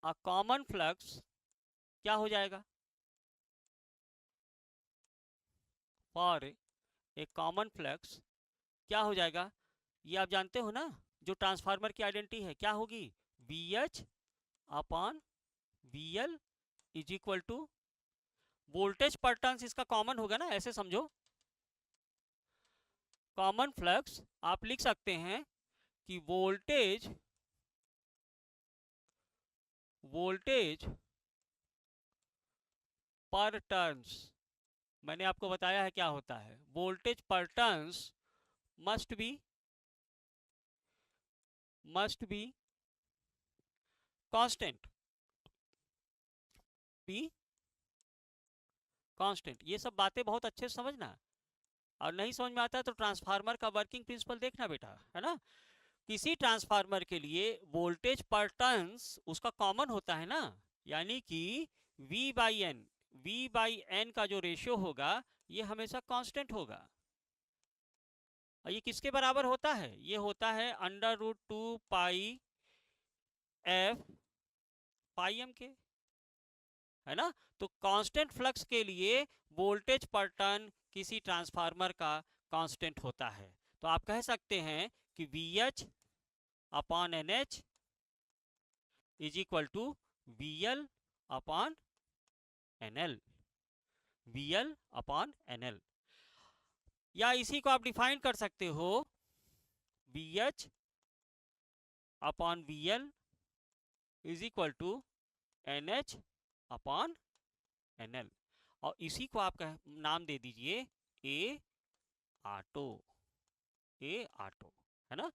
अ कॉमन फ्लक्स क्या हो जाएगा, फॉर ए कॉमन फ्लक्स क्या हो जाएगा, ये आप जानते हो ना, जो ट्रांसफार्मर की आइडेंटिटी है क्या होगी, VH upon VL is equal to voltage per turns, इसका कॉमन होगा ना, ऐसे समझो। कॉमन फ्लक्स आप लिख सकते हैं कि वोल्टेज वोल्टेज पर टर्न्स, मैंने आपको बताया है क्या होता है, voltage per turns must be constant, be constant. ये सब बातें बहुत अच्छे से समझना, और नहीं समझ में आता है तो ट्रांसफार्मर का वर्किंग प्रिंसिपल देखना बेटा, है ना। किसी ट्रांसफार्मर के लिए वोल्टेज पर टर्न्स उसका कॉमन होता है ना, यानी कि V/N का जो रेशियो होगा, ये हमेशा कांस्टेंट होगा। और ये किसके बराबर होता है, ये होता है √2πf के, है ना। तो कांस्टेंट फ्लक्स के लिए वोल्टेज पर टर्न किसी ट्रांसफार्मर का कांस्टेंट होता है। तो आप कह सकते हैं कि VH upon NH is equal to VL upon NL, VL upon NL। या इसी को आप डिफाइन कर सकते हो, VH upon VL is equal to NH upon NL। और इसी को आप नाम दे दीजिए A ऑटो, A ऑटो, है ना।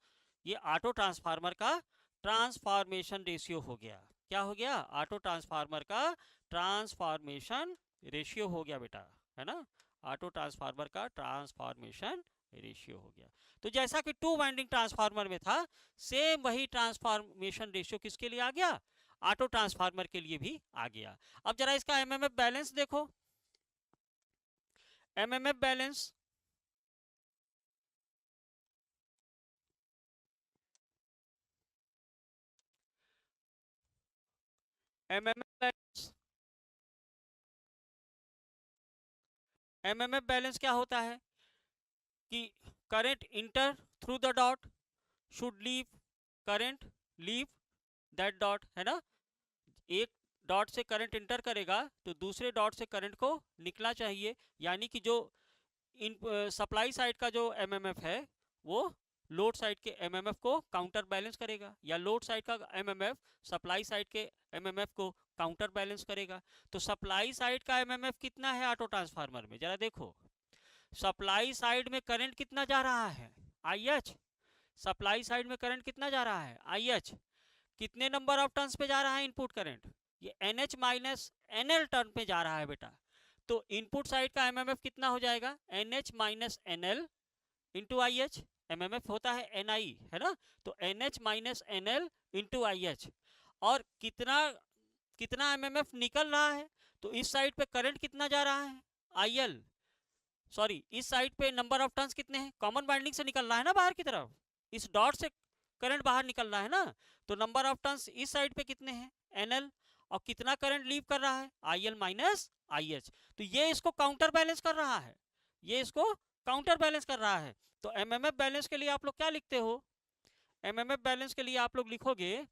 ये ऑटो ट्रांसफार्मर का ट्रांसफॉर्मेशन रेशियो हो गया। क्या हो गया, ऑटो ट्रांसफार्मर का ट्रांसफॉर्मेशन रेशियो हो गया बेटा, है ना। ऑटो ट्रांसफार्मर का ट्रांसफॉर्मेशन रेशियो हो गया। तो जैसा कि टू वाइंडिंग ट्रांसफार्मर में था, सेम वही ट्रांसफॉर्मेशन रेशियो किसके लिए आ गया, ऑटो ट्रांसफार्मर के लिए भी आ गया। अब जरा इसका एमएमएफ बैलेंस देखो, एमएमएफ बैलेंस, एमएमएफ बैलेंस क्या होता है कि current enter through the dot should leave current leave that dot, है ना। एक डॉट से करंट इंटर करेगा तो दूसरे डॉट से करंट को निकलना चाहिए, यानी कि जो इन सप्लाई साइड का जो एमएमएफ है वो लोड साइड के एमएमएफ को काउंटर बैलेंस करेगा, या लोड साइड का एमएमएफ सप्लाई साइड के एमएमएफ को काउंटर बैलेंस करेगा। तो सप्लाई साइड का एमएमएफ कितना है ऑटो ट्रांसफार्मर में, जरा देखो। सप्लाई साइड में करंट कितना जा रहा है, IH। सप्लाई साइड में करंट कितना जा रहा है, IH। कितने नंबर ऑफ टर्न्स पे जा रहा है इनपुट करंट, ये NH माइनस NL टर्न पे जा रहा है बेटा। तो इनपुट साइड का एमएमएफ कितना हो जाएगा, NH minus NL into IH। MMF होता है NI, है ना। तो NH minus NL into IH। और कितना कितना एमएमएफ निकल रहा है, तो इस साइड पे करंट कितना जा रहा है, IL। सॉरी, इस साइड पे नंबर ऑफ टर्न्स कितने हैं, कॉमन बाइंडिंग से निकल रहा है ना बाहर की तरफ, इस डॉट से करंट बाहर निकल रहा है ना। तो नंबर ऑफ टर्न्स इस साइड पे कितने हैं, NL। और कितना करंट लीव कर रहा है, IL माइनस IH। तो ये इसको काउंटर बैलेंस कर रहा है, ये इसको काउंटर बैलेंस कर रहा है। तो एमएमएफ बैलेंस के लिए आप लोग क्या लिखते हो, एमएमएफ बैलेंस के लिए आप लोग लिखोगे,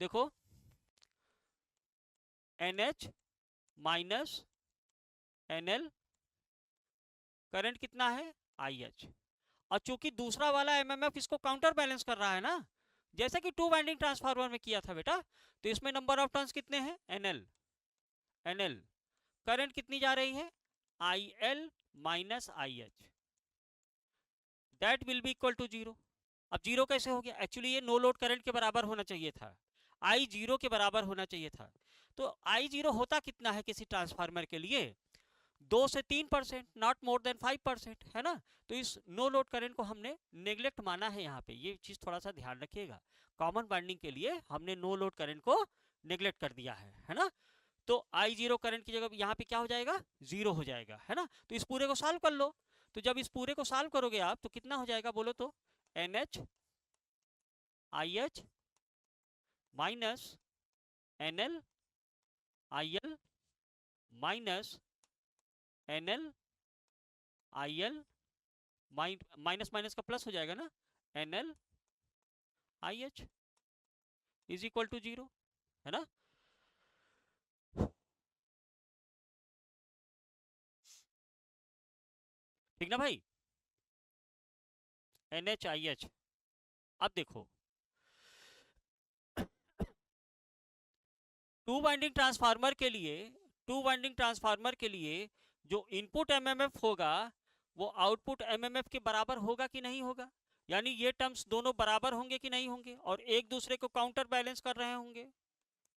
देखो NH माइनस NL, करंट कितना है, IH। और चूंकि दूसरा वाला एमएमएफ इसको काउंटर बैलेंस कर रहा है ना, जैसे कि टू वाइंडिंग ट्रांसफार्मर में किया था बेटा, तो इसमें नंबर ऑफ टर्न्स कितने हैं, NL। करंट कितनी जा रही है, IL minus IH, that will be equal to 0। अब जीरो कैसे हो गया, एक्चुअली ये नो लोड करंट के बराबर होना चाहिए था, I 0 के बराबर होना चाहिए था। तो I 0 होता कितना है किसी ट्रांसफार्मर के लिए, 2 से 3%, नॉट मोर देन 5%, है ना। तो इस नो लोड करंट को हमने नेग्लेक्ट माना है यहाँ पे, ये चीज थोड़ा सा ध्यान रखिएगा। कॉमन बाइंडिंग के लिए हमने नो लोड करंट को नेग्लेक्ट कर दिया है ना। तो I0 करंट की जगह यहाँ पे क्या हो जाएगा, 0 हो जाएगा, है ना। तो इस पूरे को सॉल्व कर लो। तो जब इस पूरे को सॉल्व करोगे आप तो कितना हो जाएगा बोलो तो, NH IH minus NL IL minus NL IL, minus minus का प्लस हो जाएगा ना, NL IH is equal to 0, है ना। ठीक ना भाई, NH IH। अब देखो, टू वाइंडिंग ट्रांसफार्मर के लिए जो इनपुट एमएमएफ होगा वो आउटपुट एमएमएफ के बराबर होगा कि नहीं होगा, यानी ये टर्म्स दोनों बराबर होंगे कि नहीं होंगे, और एक दूसरे को काउंटर बैलेंस कर रहे होंगे,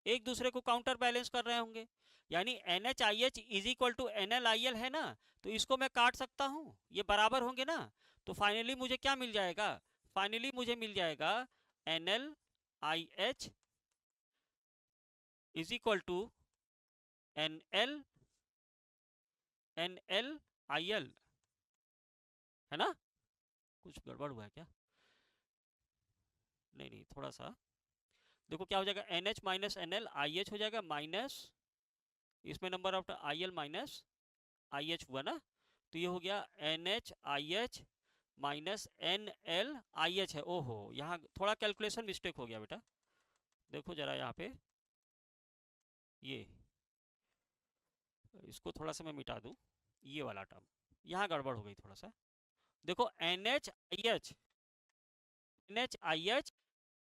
एक दूसरे को काउंटर बैलेंस कर रहे होंगे। यानी NHIH is equal to NLIL है ना, तो इसको मैं काट सकता हूँ, ये बराबर होंगे ना। तो फाइनली मुझे क्या मिल जाएगा, फाइनली मुझे मिल जाएगा NLIH is equal to NLIL, है ना। कुछ गड़बड़ हुआ है क्या, नहीं नहीं, थोड़ा सा देखो क्या हो जाएगा, NH माइनस NL IH हो जाएगा, माइनस इसमें number of IL minus IH हुआ ना। तो ये हो गया NHIH माइनस NLIH है। ओहो, यहाँ थोड़ा कैलकुलेशन मिस्टेक हो गया बेटा, देखो जरा यहाँ पे, ये इसको थोड़ा सा मैं मिटा दूँ, ये वाला टर्म यहाँ गड़बड़ हो गई थोड़ा सा। देखो NHIH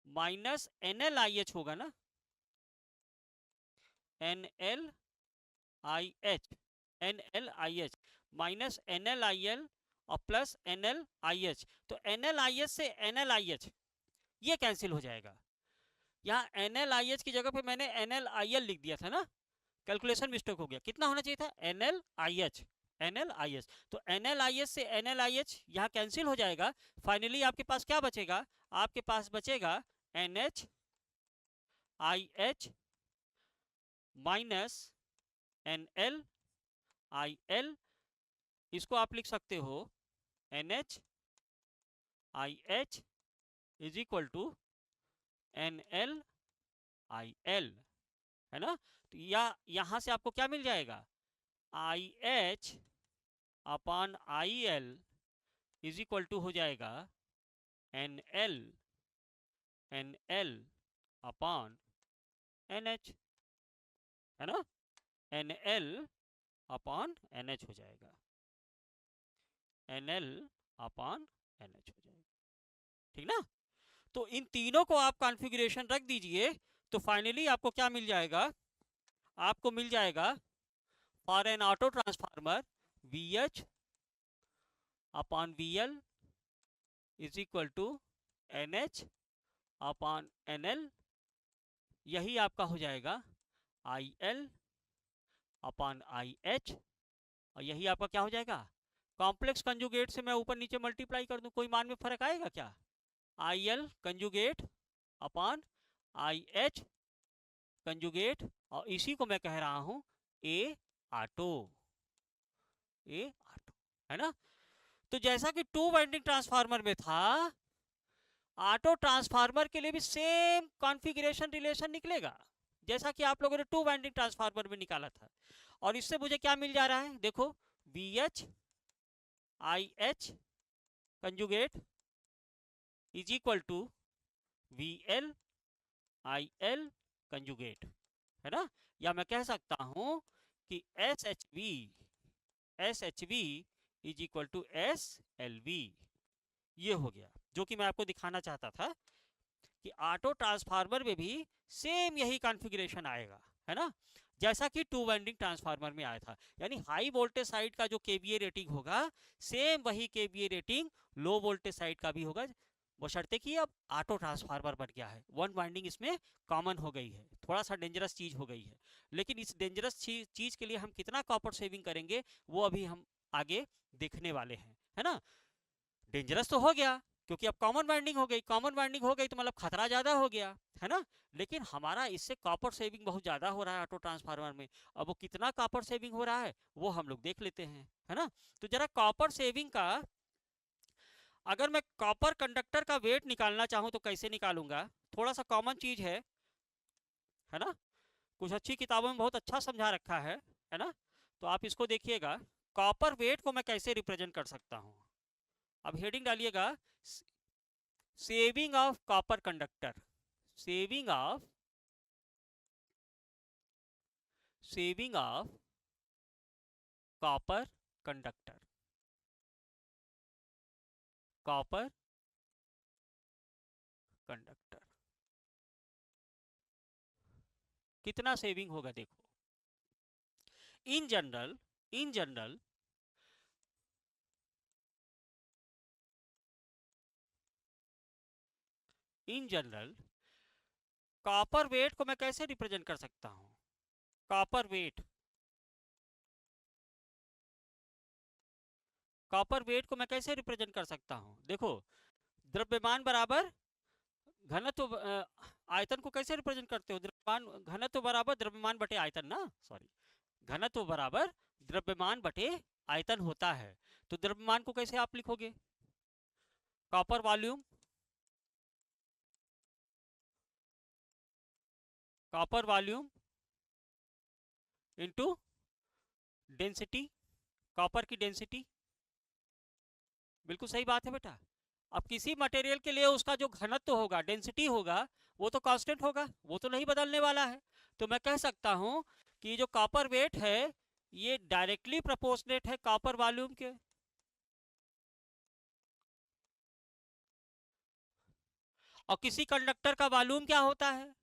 माइनस NLIH होगा ना, NLIH माइनस NLIL और प्लस NLIH। तो NLIH से NLIH ये कैंसिल हो जाएगा, यहाँ NLIH की जगह पे मैंने NLIL लिख दिया था ना, कैलकुलेशन मिस्टेक हो गया। कितना होना चाहिए था, NLIH। तो NLIH से NLIH यहाँ कैंसिल हो जाएगा। फाइनली आपके पास क्या बचेगा, आपके पास बचेगा NHIH माइनस NLIL। इसको आप लिख सकते हो NHIH is equal to NLIL I L, है ना। तो या यहां से आपको क्या मिल जाएगा, I H upon I L is equal to हो जाएगा N L upon N H, है ना। N L upon N H हो जाएगा, N L upon N H हो जाएगा, ठीक ना। तो इन तीनों को आप कॉन्फ़िगरेशन रख दीजिए, तो फाइनली आपको क्या मिल जाएगा, आपको मिल जाएगा for an auto transformer V H upon V L is equal to N H upon N L, यही आपका हो जाएगा I L upon I H, और यही आपका क्या हो जाएगा, कॉम्प्लेक्स कंजुगेट से मैं ऊपर नीचे मल्टीप्लाई कर दूं, कोई मान में फर्क आएगा क्या, आई L conjugate upon I H conjugate, और इसी को मैं कह रहा हूं ए ऑटो, ए ऑटो, है ना। तो जैसा कि टू वाइंडिंग ट्रांसफार्मर में था, ऑटो ट्रांसफार्मर के लिए भी सेम कॉन्फ़िगरेशन रिलेशन निकलेगा जैसा कि आप लोगों ने टू वाइंडिंग ट्रांसफार्मर में निकाला था। और इससे मुझे क्या मिल जा रहा है, देखो V H I H conjugate is equal to V L I L conjugate, है ना। या मैं कह सकता हूं कि S H V is equal to S L V, ये हो गया जो कि मैं आपको दिखाना चाहता था कि ऑटो ट्रांसफार्मर में भी सेम यही कॉन्फ़िगरेशन आएगा, है ना, जैसा कि टू वाइंडिंग ट्रांसफार्मर में आया था। यानी हाई वोल्टेज साइड का जो केवीए रेटिंग होगा, सेम वही KVA rating low voltage side का भी होगा, बशर्ते कि अब ऑटो ट्रांसफार्मर बन गया है, वन वाइंडिंग इसमें कॉमन हो गई है, थोड़ा सा डेंजरस चीज हो गई है। लेकिन इस डेंजरस चीज के लिए हम कितना कॉपर सेविंग करेंगे वो अभी हम आगे देखने वाले हैं, है ना। डेंजरस तो हो गया क्योंकि अब कॉमन वाइंडिंग हो गई, कॉमन वाइंडिंग हो गई तो मतलब खतरा ज्यादा हो गया, है ना। लेकिन हमारा इससे कॉपर सेविंग बहुत ज्यादा हो रहा है ऑटो ट्रांसफार्मर में। अब वो कितना कॉपर सेविंग हो रहा है वो हम लोग देख लेते हैं, है ना। तो जरा कॉपर सेविंग का, अगर मैं कॉपर कंडक्टर का वेट निकालना चाहूं तो कैसे निकालूंगा, थोड़ा सा कॉमन चीज है ना। कुछ अच्छी किताबों में बहुत अच्छा समझा रखा है ना। तो आप इसको देखिएगा, कॉपर वेट को मैं कैसे रिप्रेजेंट कर सकता हूं। अब हेडिंग डालिएगा saving of copper conductor, saving of copper conductor, copper conductor कितना सेविंग होगा, देखो इन जनरल कॉपर वेट को मैं कैसे रिप्रेजेंट कर सकता हूं, कॉपर वेट को मैं कैसे रिप्रेजेंट कर सकता हूं, देखो द्रव्यमान बराबर घनत्व, आयतन को कैसे रिप्रेजेंट करते हो, द्रव्यमान घनत्व बराबर द्रव्यमान बटे आयतन ना, सॉरी, घनत्व बराबर द्रव्यमान बटे आयतन होता है। तो द्रव्यमान को कैसे आप लिखोगे, copper volume into density, copper की डेंसिटी, बिल्कुल सही बात है बेटा। अब किसी मटेरियल के लिए उसका जो घनत्व होगा, डेंसिटी होगा, वो तो कांस्टेंट होगा, वो तो नहीं बदलने वाला है। तो मैं कह सकता हूं कि जो कॉपर वेट है ये डायरेक्टली प्रोपोर्शनेट है कॉपर वॉल्यूम के। और किसी कंडक्टर का वॉल्यूम क्या होता है,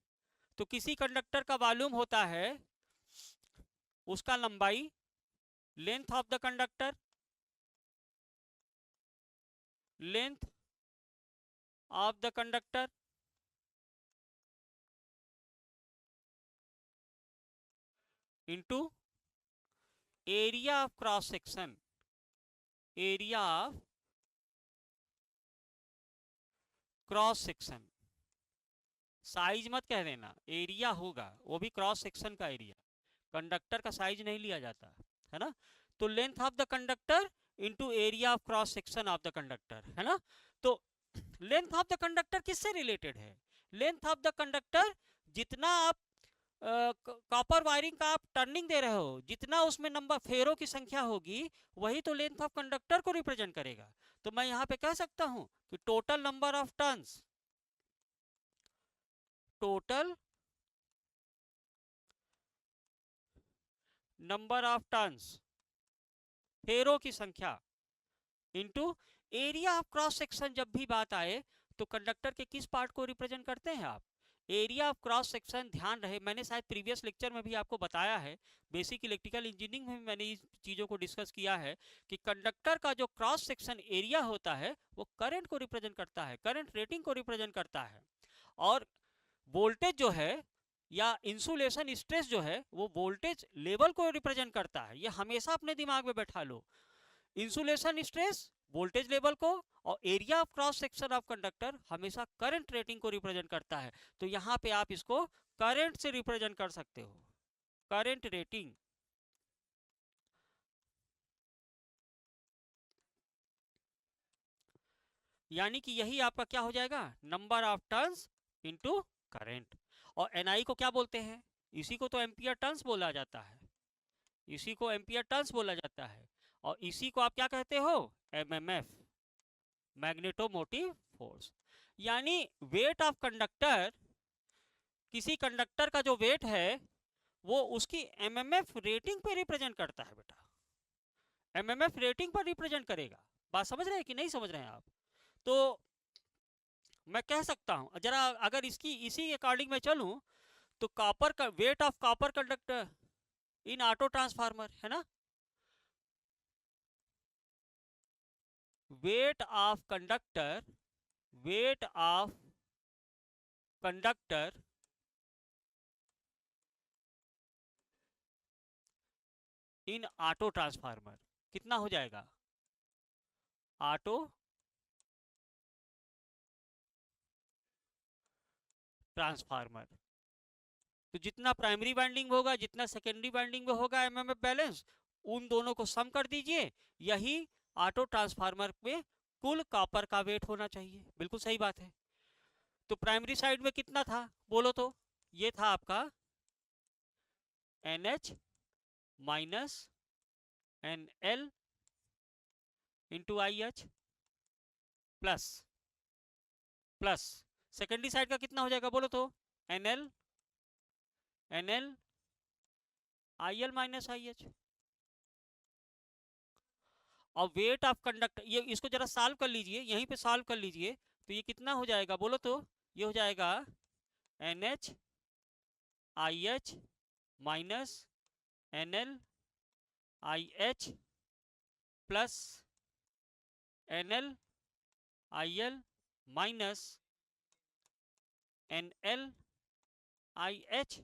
तो किसी कंडक्टर का वॉल्यूम होता है उसका लंबाई, length of the conductor, length of the conductor into area of cross section, area of cross section, size मत कह देना, एरिया होगा, वो भी क्रॉस सेक्शन का एरिया, कंडक्टर का साइज नहीं लिया जाता, है ना। तो length of the conductor into area of cross section of the conductor, है ना। तो लेंथ ऑफ द कंडक्टर किससे रिलेटेड है, लेंथ ऑफ द कंडक्टर जितना आप कॉपर वायरिंग का आप टर्निंग दे रहे हो, जितना उसमें नंबर फेरों की संख्या होगी, वही तो लेंथ ऑफ कंडक्टर को रिप्रेजेंट करेगा। तो मैं यहां पे कह सकता हूं कि total number of turns, total number of turns, फेरों की संख्या, into area of cross section. जब भी बात आए तो कंडक्टर के किस पार्ट को रिप्रेजेंट करते हैं आप? Area of cross section. ध्यान रहे, मैंने शायद प्रीवियस लेक्चर में भी आपको बताया है, बेसिक इलेक्ट्रिकल इंजीनियरिंग में भी मैंने इस चीज़ों को डिस्कस किया है कि कंडक्टर का जो क्रॉस सेक्शन एरिया होता है वो करंट को रिप्रेजेंट करता है, करंट रेटिंग को रिप्रेजेंट करता है। और वोल्टेज जो है या इंसुलेशन स्ट्रेस जो है वो वोल्टेज लेवल को रिप्रेजेंट करता है। ये हमेशा अपने दिमाग में बैठा लो, इंसुलेशन स्ट्रेस वोल्टेज लेवल को, और area of cross section of conductor हमेशा करंट रेटिंग को रिप्रेजेंट करता है। तो यहां पे आप इसको करंट से रिप्रेजेंट कर सकते हो, करंट रेटिंग। यानी कि यही आपका क्या हो जाएगा, number of turns into current. और एनआई को क्या बोलते हैं? इसी को तो एम्पियर टर्न्स बोला जाता है, इसी को एम्पियर टर्न्स बोला जाता है। और इसी को आप क्या कहते हो? MMF, magnetomotive force. यानी वेट ऑफ कंडक्टर, किसी कंडक्टर का जो वेट है वो उसकी एमएमएफ रेटिंग पे रिप्रेजेंट करता है बेटा, एमएमएफ रेटिंग पर रिप्रेजेंट करेगा। बात समझ रहे हैं कि नहीं समझ रहे हैं आप? तो मैं कह सकता हूं, जरा अगर इसकी इसी अकॉर्डिंग में चलूं, तो कॉपर का wait of copper conductor in auto transformer है ना, weight of conductor, weight of conductor in auto transformer कितना हो जाएगा? Auto transformer. तो जितना प्राइमरी वाइंडिंग होगा, जितना सेकेंडरी वाइंडिंग में होगा एमएमएफ बैलेंस, उन दोनों को सम कर दीजिए। यही ऑटो ट्रांसफार्मर में कुल कॉपर का वेट होना चाहिए। बिल्कुल सही बात है। तो प्राइमरी साइड में कितना था बोलो तो? ये था आपका NH minus NL into IH plus plus secondary side का कितना हो जाएगा बोलो तो? NL IL minus IH। और वेट ऑफ कंडक्टर, ये इसको जरा सॉल्व कर लीजिए, यहीं पे सॉल्व कर लीजिए। तो ये कितना हो जाएगा बोलो तो? ये हो जाएगा NH IH minus NL IH plus NL IL minus NL IH।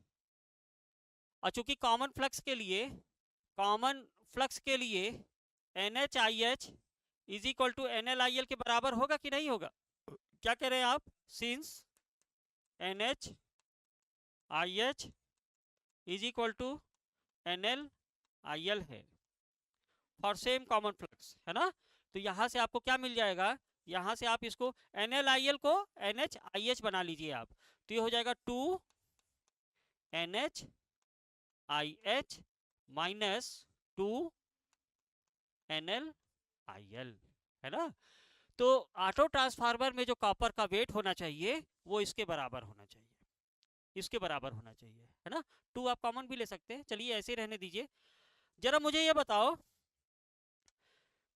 और चूंकि कॉमन फ्लक्स के लिए, कॉमन फ्लक्स के लिए NH IH is equal to NL IL के बराबर होगा कि नहीं होगा? क्या कह रहे हैं आप? Since NH IH is equal to NL IL है फॉर सेम कॉमन फ्लक्स, है ना? तो यहां से आपको क्या मिल जाएगा? यहां से आप इसको NL IL को NH IH बना लीजिए आप। तो ये हो जाएगा 2 NH IH minus 2 NL IL, है ना? तो ऑटो ट्रांसफार्मर में जो कॉपर का वेट होना चाहिए वो इसके बराबर होना चाहिए, इसके बराबर होना चाहिए, है ना? 2 आप कॉमन भी ले सकते हैं, चलिए ऐसे रहने दीजिए। जरा मुझे ये बताओ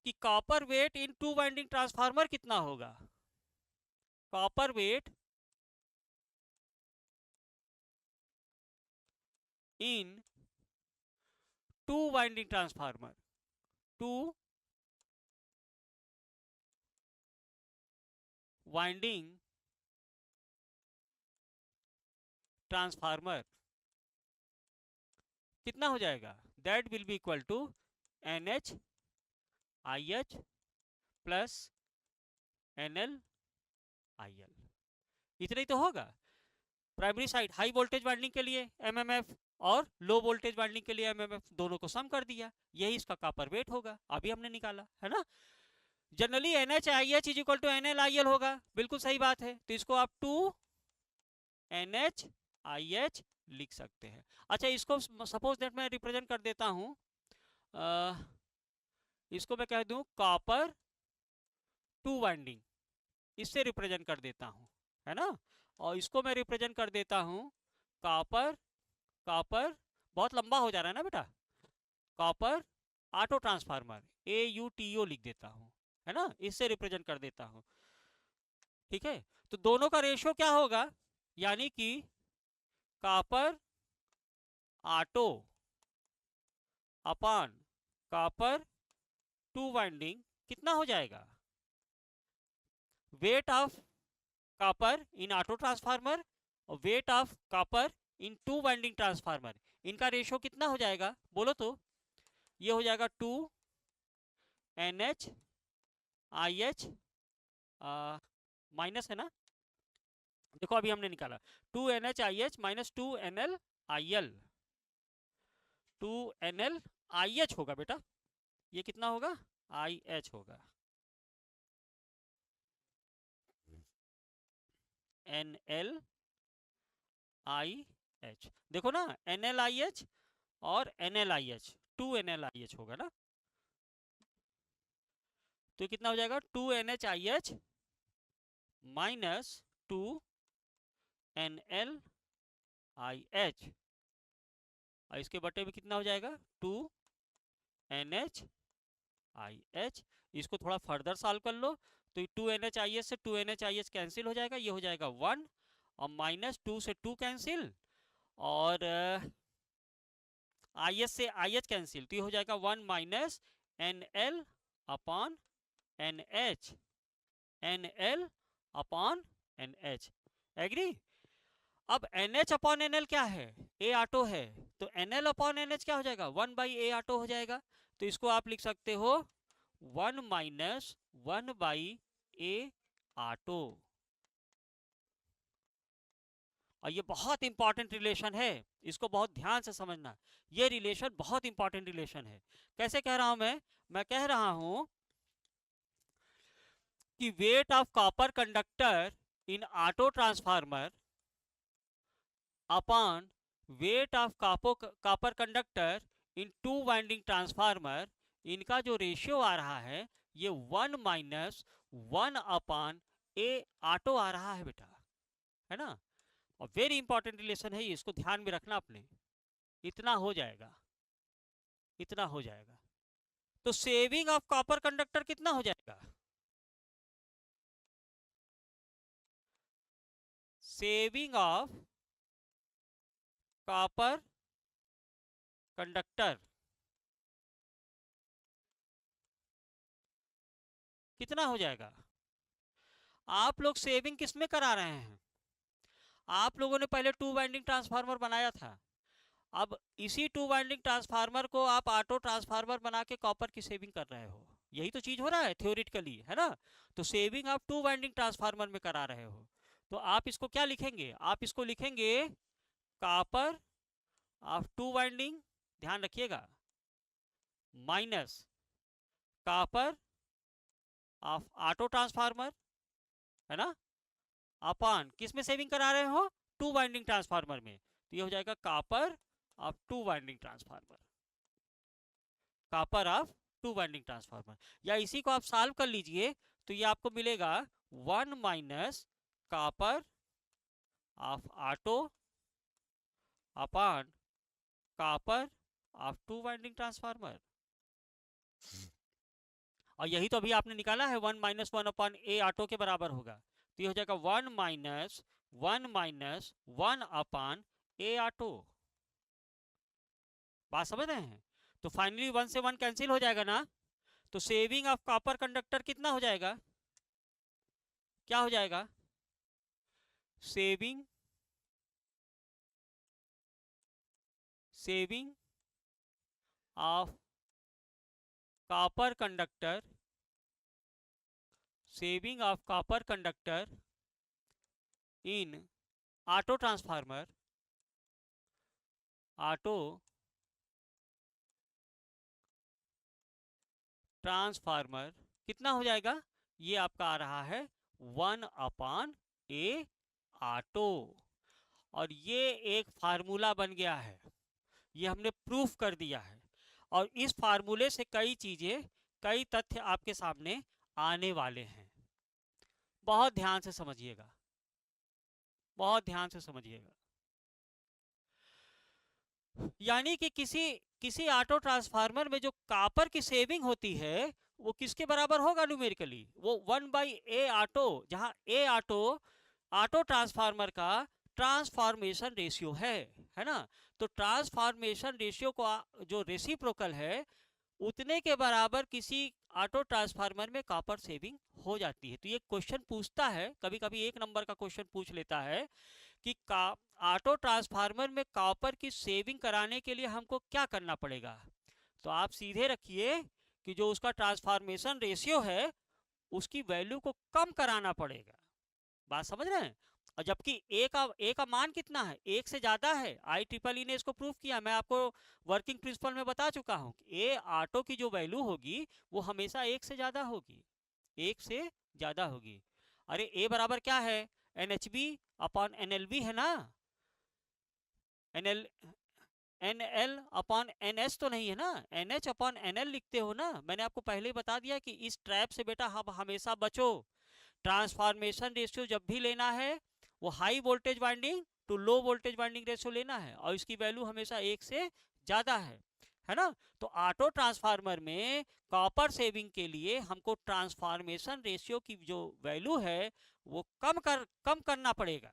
कि copper weight in 2 winding transformer कितना होगा? Copper weight in 2 winding transformer, 2 winding transformer कितना हो जाएगा? That will be equal to NH IH plus NL IL। इतना ही तो होगा। Primary side high voltage winding के लिए MMF और लो वोल्टेज वाइंडिंग के लिए MMF, दोनों को सम कर दिया, यही इसका कॉपर वेट होगा, अभी हमने निकाला, है ना? Generally NH IH is equal to NL IL होगा, बिल्कुल सही बात है। तो इसको आप 2 NH IH लिख सकते हैं। अच्छा, इसको सपोज दैट मैं रिप्रेजेंट कर देता हूँ, इसको मैं कह दूं कॉपर टू वाइंडिंग, इससे रिप्रेजेंट कर देता हूँ, है ना। और इसको मैं रिप्रेजेंट कर देता हूँ कॉपर, कॉपर बहुत लंबा हो जा रहा है ना बेटा, कॉपर ऑटो ट्रांसफार्मर, AUTO लिख देता हूँ, है ना, इससे रिप्रेजेंट कर देता हूँ। ठीक है, तो दोनों का रेशियो क्या होगा, यानी कि copper auto upon copper two winding कितना हो जाएगा, weight of copper in auto transformer और weight of copper in two winding transformer, इनका रेशियो कितना हो जाएगा बोलो तो। ये हो जाएगा 2NH माइनस, है ना, देखो अभी हमने निकाला 2NH माइनस 2NLIL, 2NLIH होगा बेटा, ये कितना होगा, IH होगा, NLIH, देखो ना NLIH और NLIH, 2NLIH होगा ना, तो ये कितना हो जाएगा 2NHIH माइनस 2NLIH, और इसके बटे में कितना हो जाएगा 2NHIH। इसको थोड़ा फर्दर सॉल्व कर लो, तो 2NHIH से 2NHIH कैंसिल हो जाएगा, ये हो जाएगा 1, और माइनस 2 से 2 कैंसिल, और IH से IH कैंसिल, तो ये हो जाएगा 1 minus NL upon NH, NL upon NH, agree. अब NH अपॉन NL क्या है, A ऑटो है, तो NL अपॉन NH क्या हो जाएगा 1 बाई A ऑटो हो जाएगा, तो इसको आप लिख सकते हो 1 माइनस 1 बाई A ऑटो। और ये बहुत इंपॉर्टेंट रिलेशन है, इसको बहुत ध्यान से समझना, ये रिलेशन बहुत इंपॉर्टेंट रिलेशन है। कैसे कह रहा हूं मैं कह रहा हूं कि wait of copper conductor in auto transformer upon weight of copper conductor in two winding transformer, इनका जो रेशियो आ रहा है ये 1 माइनस 1 अपॉन A ऑटो आ रहा है बेटा, है ना। और वेरी इंपॉर्टेंट रिलेशन है ये, इसको ध्यान में रखना अपने, इतना हो जाएगा, इतना हो जाएगा। तो सेविंग ऑफ कॉपर कंडक्टर कितना हो जाएगा, सेविंग ऑफ कॉपर कंडक्टर कितना हो जाएगा। आप लोग सेविंग किस में करा रहे हैं, आप लोगों ने पहले टू वाइंडिंग ट्रांसफार्मर बनाया था, अब इसी टू वाइंडिंग ट्रांसफार्मर को आप ऑटो ट्रांसफार्मर बना के कॉपर की सेविंग कर रहे हो, यही तो चीज हो रहा है थ्योरेटिकली, है ना। तो सेविंग आप टू वाइंडिंग ट्रांसफार्मर में करा रहे हो, तो आप इसको क्या लिखेंगे, आप इसको लिखेंगे कॉपर ऑफ टू वाइंडिंग, ध्यान रखिएगा, minus copper of auto transformer, है ना, अपॉन किस में सेविंग करा रहे हो, टू वाइंडिंग ट्रांसफार्मर में, तो ये हो जाएगा copper of to winding transformer, copper of to winding transformer. या इसी को आप सॉल्व कर लीजिए, तो ये आपको मिलेगा 1 minus copper of auto upon copper of to winding transformer, और यही तो अभी आपने निकाला है 1 माइनस 1 अपॉन A ऑटो के बराबर होगा, तो ये हो जाएगा 1 माइनस 1 अपॉन A ऑटो, बात समझ रहे हैं। तो फाइनली 1 से 1 कैंसिल हो जाएगा ना, तो सेविंग ऑफ कॉपर कंडक्टर कितना हो जाएगा, क्या हो जाएगा, saving saving of copper conductor, saving of copper conductor in auto transformer, auto transformer कितना हो जाएगा, ये आपका आ रहा है 1 अपॉन A ऑटो। और ये एक फार्मूला बन गया है, ये हमने प्रूफ कर दिया है। और इस फार्मूले से कई चीजें, कई तथ्य आपके सामने आने वाले हैं। बहुत ध्यान से समझिएगा, बहुत ध्यान से समझिएगा। यानी कि किसी किसी ऑटो ट्रांसफार्मर में जो कॉपर की सेविंग होती है वो किसके बराबर होगा न्यूमेरिकली? वो 1/A ऑटो, जहां ए ऑटो ऑटो ट्रांसफार्मर का ट्रांसफॉर्मेशन रेशियो है ना। तो ट्रांसफॉर्मेशन रेशियो को जो रेसिप्रोकल है उतने के बराबर किसी ऑटो ट्रांसफार्मर में कॉपर सेविंग हो जाती है। तो ये क्वेश्चन पूछता है, कभी कभी एक नंबर का क्वेश्चन पूछ लेता है कि ऑटो ट्रांसफार्मर में कॉपर की सेविंग कराने के लिए हमको क्या करना पड़ेगा। तो आप सीधे रखिए कि जो उसका ट्रांसफॉर्मेशन रेशियो है उसकी वैल्यू को कम कराना पड़ेगा। बात समझ रहे हैं? और जबकि ए का मान कितना है, एक से ज्यादा है। IEEE ने इसको प्रूफ किया, मैं आपको वर्किंग प्रिंसिपल में बता चुका हूं कि ए ऑटो की जो वैल्यू होगी वो हमेशा एक से ज्यादा होगी, एक से ज्यादा होगी। अरे ए बराबर क्या है, NHB अपॉन NLB है ना। NL NL अपॉन NH तो नहीं है ना, NH अपॉन NL लिखते हो ना। मैंने आपको पहले ही बता दिया कि इस ट्रैप से बेटा हम हमेशा बचो। ट्रांसफॉर्मेशन रेशियो जब भी लेना है वो high voltage winding to low voltage winding ratio लेना है, और इसकी वैल्यू हमेशा एक से ज्यादा है ना। तो ऑटो ट्रांसफार्मर में कॉपर सेविंग के लिए हमको ट्रांसफॉर्मेशन रेशियो की जो वैल्यू है वो कम करना पड़ेगा,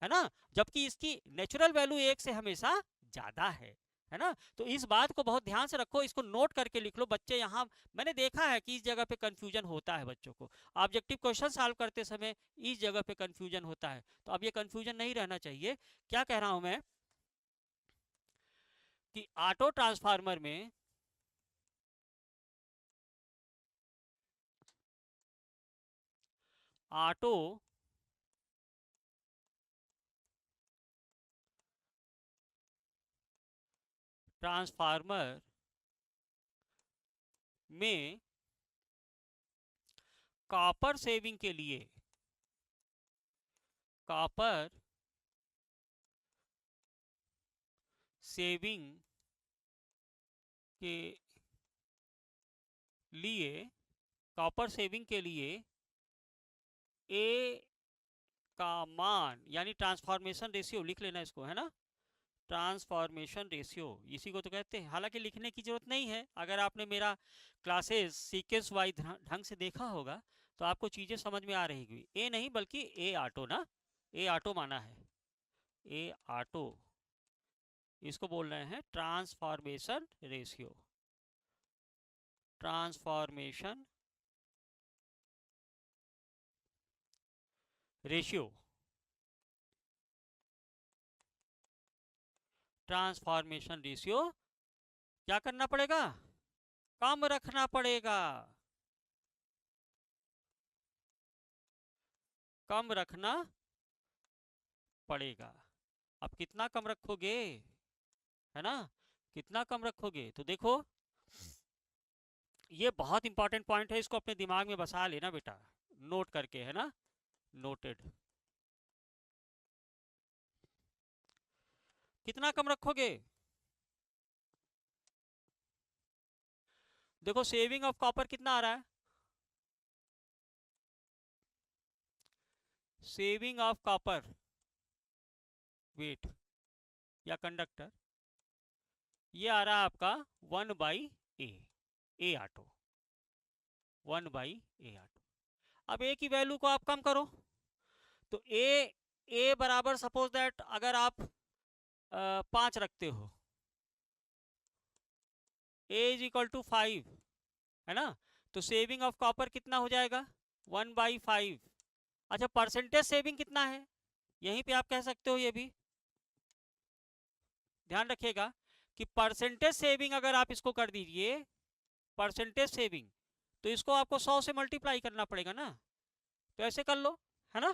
है ना। जबकि इसकी नेचुरल वैल्यू एक से हमेशा ज्यादा है ना। तो इस बात को बहुत ध्यान से रखो, इसको नोट करके लिख लो बच्चे। यहाँ मैंने देखा है कि इस जगह पे कंफ्यूजन होता है बच्चों को, ऑब्जेक्टिव क्वेश्चन सॉल्व करते समय इस जगह पे कंफ्यूजन होता है। तो अब ये कंफ्यूजन नहीं रहना चाहिए। क्या कह रहा हूं मैं कि ऑटो ट्रांसफार्मर में ऑटो ट्रांसफार्मर में कॉपर सेविंग के लिए, कॉपर सेविंग के लिए, कॉपर सेविंग के लिए ए का मान यानी ट्रांसफॉर्मेशन रेशियो लिख लेना इसको, है ना। ट्रांसफॉर्मेशन रेशियो इसी को तो कहते हैं। हालांकि लिखने की जरूरत नहीं है, अगर आपने मेरा क्लासेस सीक्वेंस वाइज ढंग से देखा होगा तो आपको चीजें समझ में आ रही होगी। ए नहीं बल्कि ए ऑटो ना, ए ऑटो माना है, ए ऑटो इसको बोल रहे हैं transformation ratio, transformation ratio, transformation ratio क्या करना पड़ेगा, कम रखना पड़ेगा, कम रखना पड़ेगा। अब कितना कम रखोगे, है ना, कितना कम रखोगे। तो देखो ये बहुत इंपॉर्टेंट पॉइंट है, इसको अपने दिमाग में बसा लेना बेटा, नोट करके, है ना, नोटेड। कितना कम रखोगे, देखो सेविंग ऑफ कॉपर कितना आ रहा है, सेविंग ऑफ कॉपर वेट या कंडक्टर, ये आ रहा है आपका 1/A, ए ऑटो, 1/A ऑटो। अब ए की वैल्यू को आप कम करो तो ए बराबर सपोज दैट अगर आप 5 रखते हो, ए इज इक्वल टू 5, है ना। तो सेविंग ऑफ कॉपर कितना हो जाएगा, 1/5। अच्छा परसेंटेज सेविंग कितना है, यहीं पे आप कह सकते हो, ये भी ध्यान रखिएगा कि परसेंटेज सेविंग अगर आप इसको कर दीजिए परसेंटेज सेविंग, तो इसको आपको 100 से मल्टीप्लाई करना पड़ेगा ना। तो ऐसे कर लो, है ना।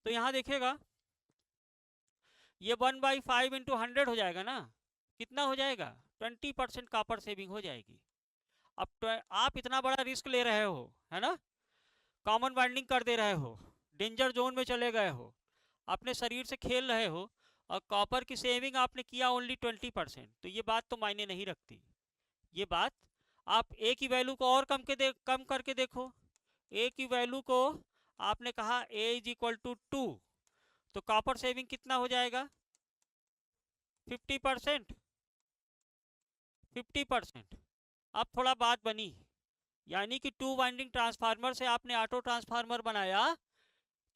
तो यहां देखिएगा ये 1/5 इंटू 100 हो जाएगा ना, कितना हो जाएगा, 20% कॉपर सेविंग हो जाएगी। अब तो आप इतना बड़ा रिस्क ले रहे हो, है ना, कॉमन बाइंडिंग कर दे रहे हो, डेंजर जोन में चले गए हो, अपने शरीर से खेल रहे हो और कॉपर की सेविंग आपने किया ओनली 20%, तो ये बात तो मायने नहीं रखती। ये बात आप ए की वैल्यू को और कम करके देखो। ए की वैल्यू को आपने कहा ए इज इक्वल टू 2, तो कॉपर सेविंग कितना हो जाएगा? 50%। 50%। अब थोड़ा बात बनी, यानी कि टू वाइंडिंग ट्रांसफार्मर से आपने ऑटो ट्रांसफार्मर बनाया,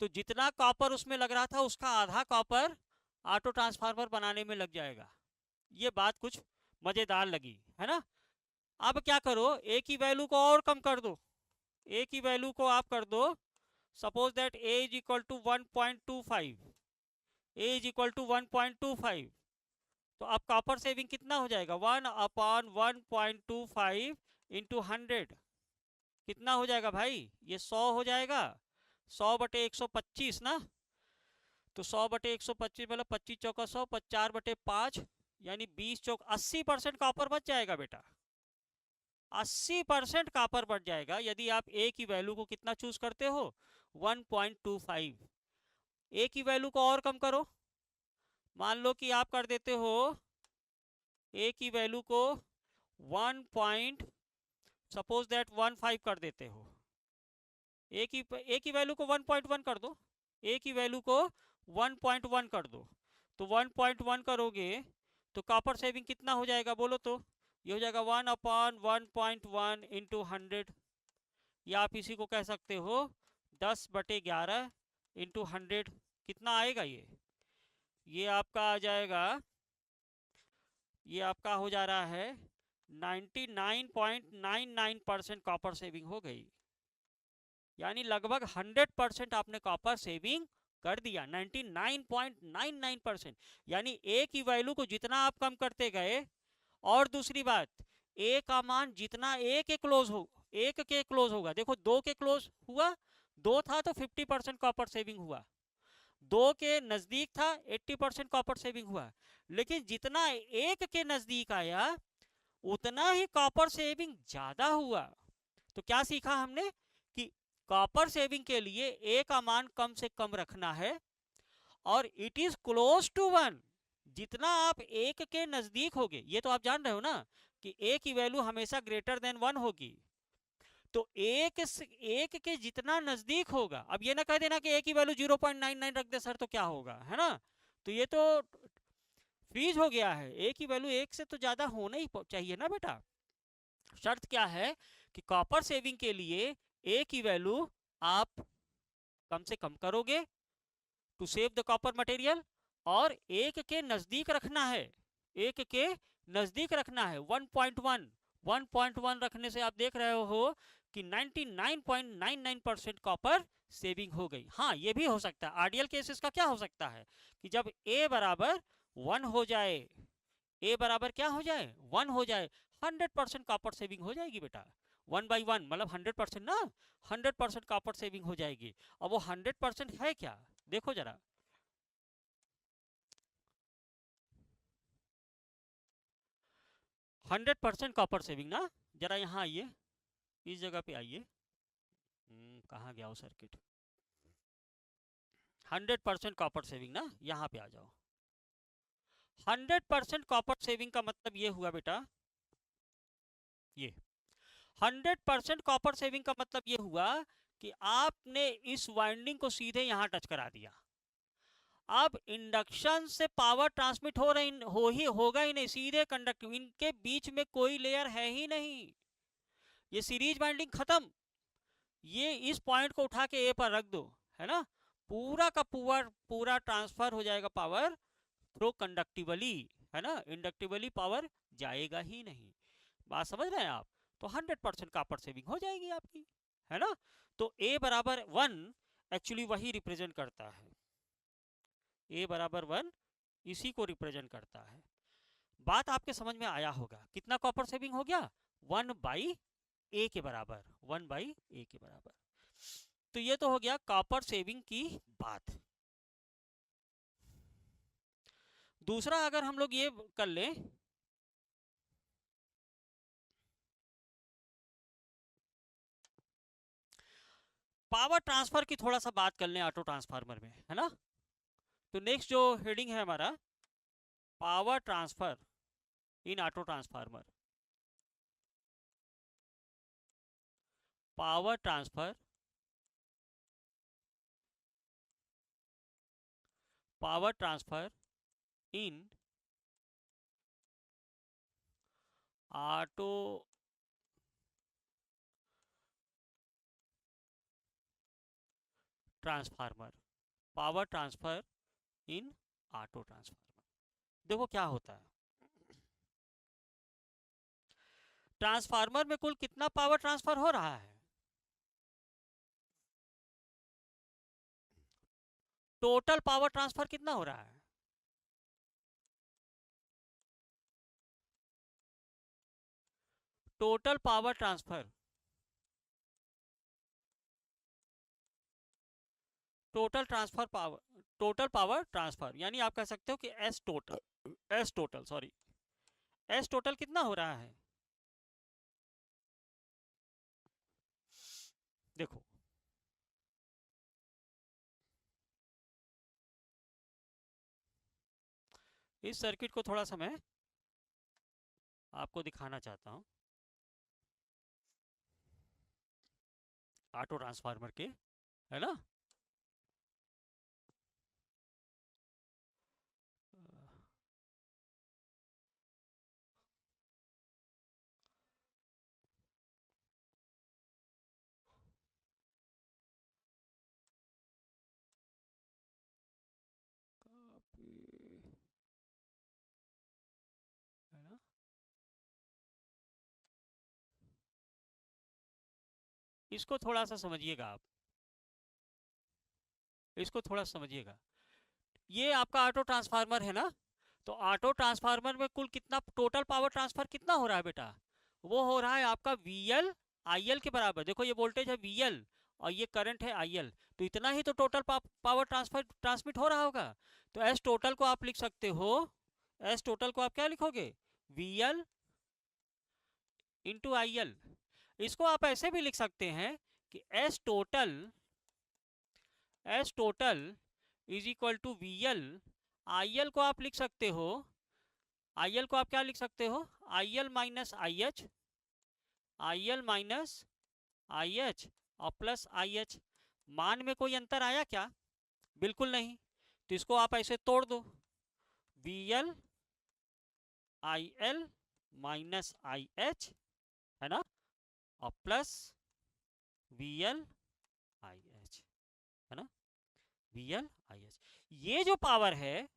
तो जितना कॉपर उसमें लग रहा था उसका आधा कॉपर ऑटो ट्रांसफार्मर बनाने में लग जाएगा। ये बात कुछ मजेदार लगी है ना? अब क्या करो, ए की वैल्यू को और कम कर दो। ए की वैल्यू को आप कर दो, suppose that a is equal to 1.25, a is equal to 1.25, तो अब कॉपर सेविंग कितना हो जाएगा? 1/1.25 इंटू 100 कितना हो जाएगा भाई? ये 100 हो जाएगा। 100/125 ना, तो 100/125 मतलब 25 चौका 100, 4/5, यानी 20 चौक 80% कॉपर बच जाएगा बेटा। 80% कॉपर बढ़ जाएगा यदि आप ए की वैल्यू को कितना चूज करते हो? 1.25। ए की वैल्यू को और कम करो, मान लो कि आप कर देते हो ए की वैल्यू को 1 पॉइंट सपोज दैट 15 कर देते हो। ए की वैल्यू को 1.1 कर दो, ए की वैल्यू को 1.1 कर दो, तो 1.1 करोगे तो कॉपर सेविंग कितना हो जाएगा बोलो तो? ये हो जाएगा 1/1.1 इंटू 100, या आप इसी को कह सकते हो 10/11 इंटू 100। कितना आएगा ये आपका आ जाएगा, ये आपका हो जा रहा है 99.99% कॉपर सेविंग हो गई, यानी लगभग 100% आपने कॉपर सेविंग कर दिया। 99.99%, यानी ए की वैल्यू को जितना आप कम करते गए, और दूसरी बात, ए का मान जितना एक के क्लोज होगा, देखो 2 के क्लोज हुआ, 2 था तो 50% कॉपर सेविंग हुआ, 2 के नजदीक था 80% कॉपर सेविंग हुआ, लेकिन जितना एक के नजदीक आया उतना ही कॉपर सेविंग ज्यादा हुआ। तो क्या सीखा हमने कि कॉपर सेविंग के लिए ए का मान कम से कम रखना है, और इट इज क्लोज टू 1, जितना आप एक के नजदीक होगे, ये तो आप जान रहे हो ना कि ए की वैल्यू हमेशा ग्रेटर देन 1 होगी, तो एक के जितना नजदीक होगा। अब ये ना कह देना कि ए की वैल्यू 0.99 रख दे सर तो क्या होगा, है ना? तो ये तो फ्रीज हो गया है, ए की वैल्यू एक से तो ज्यादा होना ही चाहिए ना बेटा। शर्त क्या है कि कॉपर सेविंग के लिए ए की वैल्यू आप कम से कम करोगे to save the copper material, और एक के नजदीक रखना है, एक के नजदीक रखना है 1.1। 1.1 रखने से आप देख रहे हो कि 99.99% कॉपर सेविंग हो गई। हाँ, ये भी हो सकता है, आइडियल केसेस का क्या हो सकता है कि जब ए बराबर 1 हो जाए, ए बराबर क्या हो जाए? 1 हो जाए, 100% कॉपर सेविंग हो जाएगी बेटा। 1/1 मतलब 100% ना, 100% कॉपर सेविंग हो जाएगी। अब वो 100% है क्या, देखो जरा। 100% कॉपर सेविंग ना, जरा यहाँ आइए, इस जगह पे आइए। कहाँ गया वो सर्किट? 100% कॉपर सेविंग ना, यहाँ पे आ जाओ। 100% कॉपर सेविंग का मतलब ये हुआ बेटा, ये 100% कॉपर सेविंग का मतलब ये हुआ कि आपने इस वाइंडिंग को सीधे यहाँ टच करा दिया। अब इंडक्शन से पावर ट्रांसमिट होगा ही नहीं, सीधे कंडक्टिव, इनके बीच में कोई लेयर है ही नहीं, ये सीरीज वाइंडिंग खत्म। ये इस पॉइंट को उठा के ए पर रख दो, है ना, पूरा का पूरा ट्रांसफर हो जाएगा पावर थ्रू कंडक्टिवली, है ना, इंडक्टिवली पावर जाएगा ही नहीं। बात समझ रहे हैं आप? तो 100% कॉपर सेविंग हो जाएगी आपकी, है ना? तो ए बराबर 1 एक्चुअली वही रिप्रेजेंट करता है, ए बराबर 1 इसी को रिप्रेजेंट करता है। बात आपके समझ में आया होगा, कितना कॉपर सेविंग हो गया? 1/ए के बराबर, 1/ए के बराबर। तो ये तो हो गया कॉपर सेविंग की बात। दूसरा अगर हम लोग ये कर लें, पावर ट्रांसफर की थोड़ा सा बात कर लें ऑटो ट्रांसफार्मर में, है ना? तो नेक्स्ट जो हेडिंग है हमारा, पावर ट्रांसफर इन auto transformer. Power transfer, power transfer इन ऑटो ट्रांसफार्मर। पावर ट्रांसफर इन ऑटो ट्रांसफार्मर। देखो क्या होता है, ट्रांसफार्मर में कुल कितना पावर ट्रांसफर हो रहा है? टोटल पावर ट्रांसफर कितना हो रहा है? Total power transfer, total transfer power, total power transfer यानी आप कह सकते हो कि S total, S total sorry, S total कितना हो रहा है? देखो इस सर्किट को थोड़ा सा मैं आपको दिखाना चाहता हूं, ऑटो ट्रांसफार्मर के, है ना। है ना, इसको थोड़ा सा समझिएगा आप, इसको थोड़ा समझिएगा। ये आपका ऑटो ट्रांसफार्मर है ना, तो ऑटो ट्रांसफार्मर में कुल कितना टोटल पावर ट्रांसफर कितना हो रहा है बेटा? वो हो रहा है आपका VL IL के बराबर। देखो ये वोल्टेज है VL और ये करंट है IL, तो इतना ही तो टोटल पावर ट्रांसफर ट्रांसमिट हो रहा होगा। तो एस टोटल को आप लिख सकते हो, एस टोटल को आप क्या लिखोगे? VL into IL। इसको आप ऐसे भी लिख सकते हैं कि S total, S total is equal to VL। IL को आप लिख सकते हो, IL को आप क्या लिख सकते हो? IL minus IH, IL minus IH और प्लस IH। मान में कोई अंतर आया क्या? बिल्कुल नहीं। तो इसको आप ऐसे तोड़ दो, VL IL माइनस IH, है ना, और प्लस VL IH, है ना, VL IH। ये जो पावर है,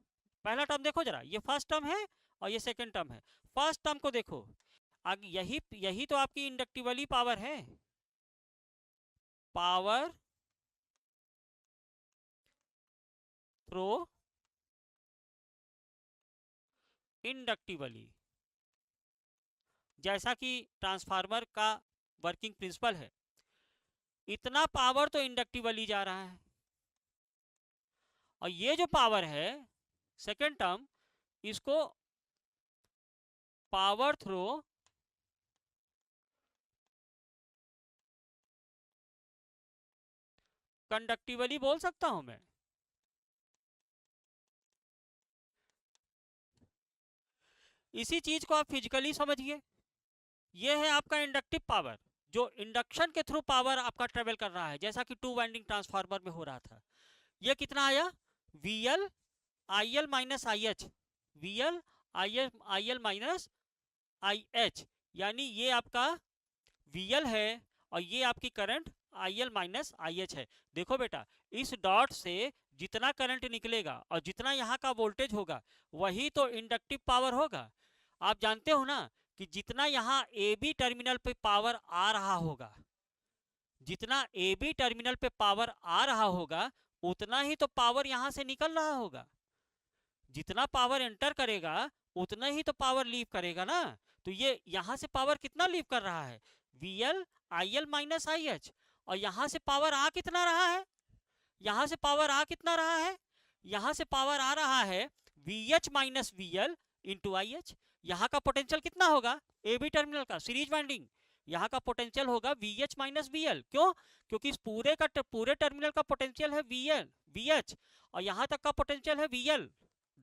पहला टर्म देखो जरा, ये फर्स्ट टर्म है और ये सेकंड टर्म है। फर्स्ट टर्म को देखो, आगे यही यही तो आपकी इंडक्टिव वाली पावर है, पावर थ्रो इंडक्टिवली। जैसा कि ट्रांसफार्मर का वर्किंग प्रिंसिपल है, इतना पावर तो इंडक्टिवली जा रहा है, और ये जो पावर है सेकेंड टर्म, इसको पावर थ्रो कंडक्टिवली बोल सकता हूं मैं। इसी चीज को आप फिजिकली समझिए, ये है आपका इंडक्टिव पावर, जो इंडक्शन के थ्रू पावर आपका ट्रेवल कर रहा है, जैसा कि 2 वाइंडिंग ट्रांसफार्मर में हो रहा था। ये कितना आया? VL IL minus IH, VL IL minus IH, यानी ये आपका VL है और ये आपकी करंट IL माइनस IH है। देखो बेटा, इस डॉट से जितना करंट निकलेगा और जितना यहाँ का वोल्टेज होगा, वही तो इंडक्टिव पावर होगा। आप जानते हो ना कि जितना यहाँ AB टर्मिनल पे पावर आ रहा होगा, जितना AB टर्मिनल पे पावर आ रहा होगा, उतना ही तो पावर यहाँ से निकल रहा होगा। जितना पावर एंटर करेगा उतना ही तो पावर लीव करेगा ना। तो ये यहाँ से पावर कितना लीव कर रहा है? VL IL minus IH। और यहाँ से पावर आ कितना रहा है? यहाँ से पावर आ कितना रहा है? यहाँ से पावर आ रहा है VH minus VL into IH। यहाँ का पोटेंशियल कितना होगा? AB टर्मिनल का सीरीज वाइंडिंग, यहाँ का पोटेंशियल होगा VH माइनस VL। क्यों? क्योंकि इस पूरे टर्मिनल का पोटेंशियल है VL, VH, और यहां तक का पोटेंशियल है VL,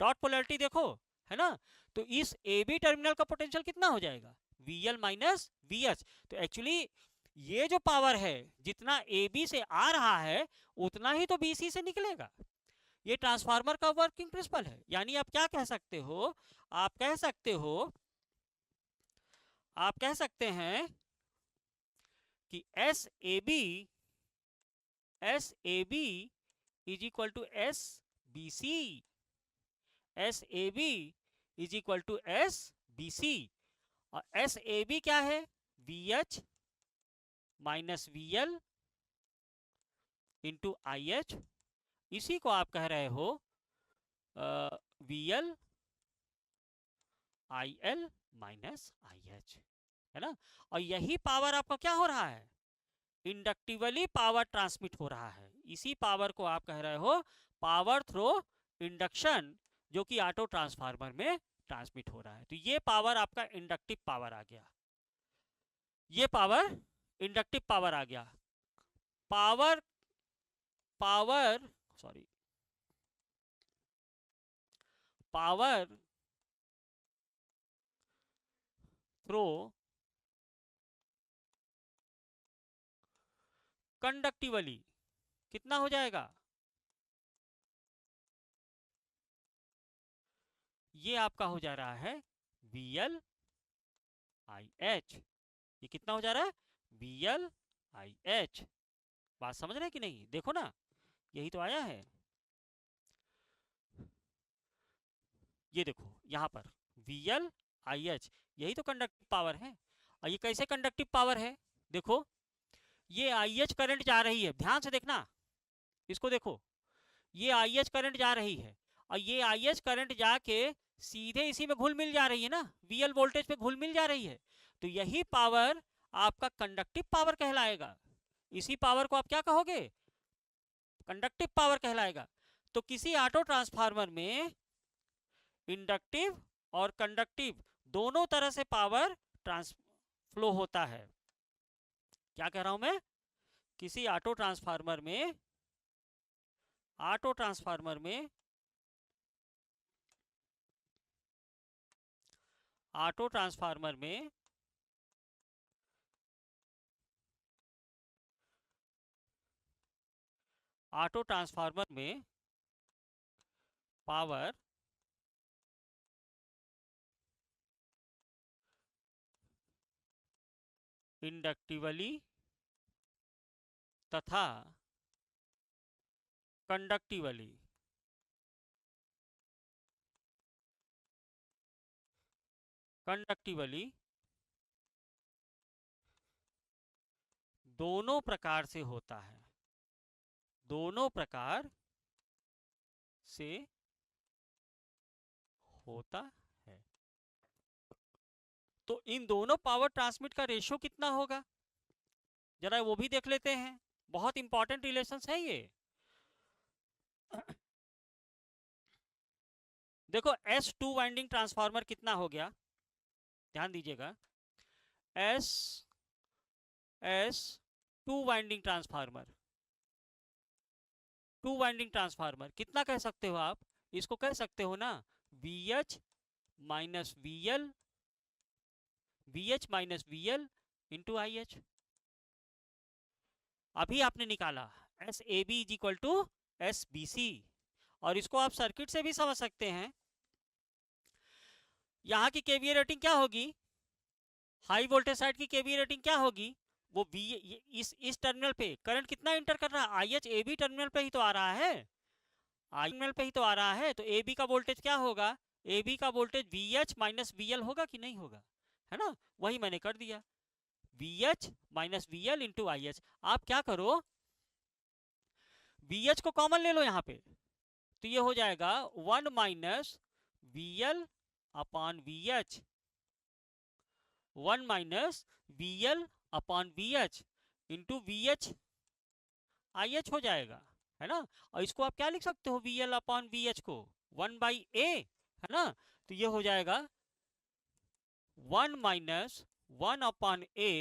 डॉट पोलैरिटी देखो, है ना। तो इस AB टर्मिनल का पोटेंशियल कितना हो जाएगा, VL माइनस VH। तो एक्चुअली ये जो पावर है जितना AB से आ रहा है उतना ही तो BC से निकलेगा। ये ट्रांसफार्मर का वर्किंग प्रिंसिपल है। यानी आप क्या कह सकते हो, आप कह सकते हो, आप कह सकते हैं कि SAB is equal to SBC, SAB is equal to SBC। और SAB क्या है, VH minus VL into IH। इसी को आप कह रहे हो VL IL माइनस IH, है ना। और यही पावर आपका क्या हो रहा है, इंडक्टिवली पावर ट्रांसमिट हो रहा है। इसी पावर को आप कह रहे हो पावर थ्रू इंडक्शन, जो कि ऑटो ट्रांसफार्मर में ट्रांसमिट हो रहा है। तो ये पावर आपका इंडक्टिव पावर आ गया, ये पावर इंडक्टिव पावर आ गया। Power power sorry power through conductively कितना हो जाएगा, ये आपका हो जा रहा है VL IH। ये कितना हो जा रहा है, VL IH। बात समझ रहे हैं कि नहीं, देखो ना, यही तो आया है। ये देखो यहाँ पर VL IH, यही तो कंडक्टिव पावर है। और ये कैसे कंडक्टिव पावर है, देखो ये IH करंट जा रही है, ध्यान से देखना इसको, देखो ये IH करंट जा रही है, और ये IH करंट जाके सीधे इसी में घुल मिल जा रही है ना, VL वोल्टेज पे घुल मिल जा रही है। तो यही पावर आपका कंडक्टिव पावर कहलाएगा। इसी पावर को आप क्या कहोगे, कंडक्टिव पावर कहलाएगा। तो किसी ऑटो ट्रांसफार्मर में इंडक्टिव और कंडक्टिव दोनों तरह से पावर फ्लो होता है। क्या कह रहा हूं मैं, किसी ऑटो ट्रांसफार्मर में ऑटो ट्रांसफार्मर में ऑटो ट्रांसफार्मर में ऑटो ट्रांसफार्मर में पावर इंडक्टिवली तथा कंडक्टिवली कंडक्टिवली दोनों प्रकार से होता है, दोनों प्रकार से होता है। तो इन दोनों पावर ट्रांसमिट का रेशियो कितना होगा, जरा वो भी देख लेते हैं। बहुत इंपॉर्टेंट रिलेशंस है ये। देखो S2 वाइंडिंग ट्रांसफार्मर कितना हो गया, ध्यान दीजिएगा, to winding transformer, to winding transformer कितना कह सकते हो आप, इसको कह सकते हो ना VH minus VL, VH minus VL into IH। अभी आपने निकाला SAB is equal to SBC, और इसको आप सर्किट से भी समझ सकते हैं। यहाँ की KVA रेटिंग क्या होगी, हाई वोल्टेज साइड की KVA रेटिंग क्या होगी, वो इस टर्मिनल पे करंट कितना इंटर कर रहा है, IH AB टर्मिनल पे ही तो आ रहा है, टर्मिनल पे ही तो आ रहा है। तो AB का वोल्टेज क्या होगा, AB का वोल्टेज VH माइनस VL होगा कि नहीं होगा, है ना। वही मैंने कर दिया, VH minus VL into IH। आप क्या करो, VH को कॉमन ले लो यहाँ पे, तो ये हो जाएगा 1 minus VL upon VH, 1 minus VL upon VH into VH IH हो जाएगा, है ना। और इसको आप क्या लिख सकते हो, VL अपॉन VH को 1/A, है ना। तो ये हो जाएगा 1 माइनस 1 अपॉन A,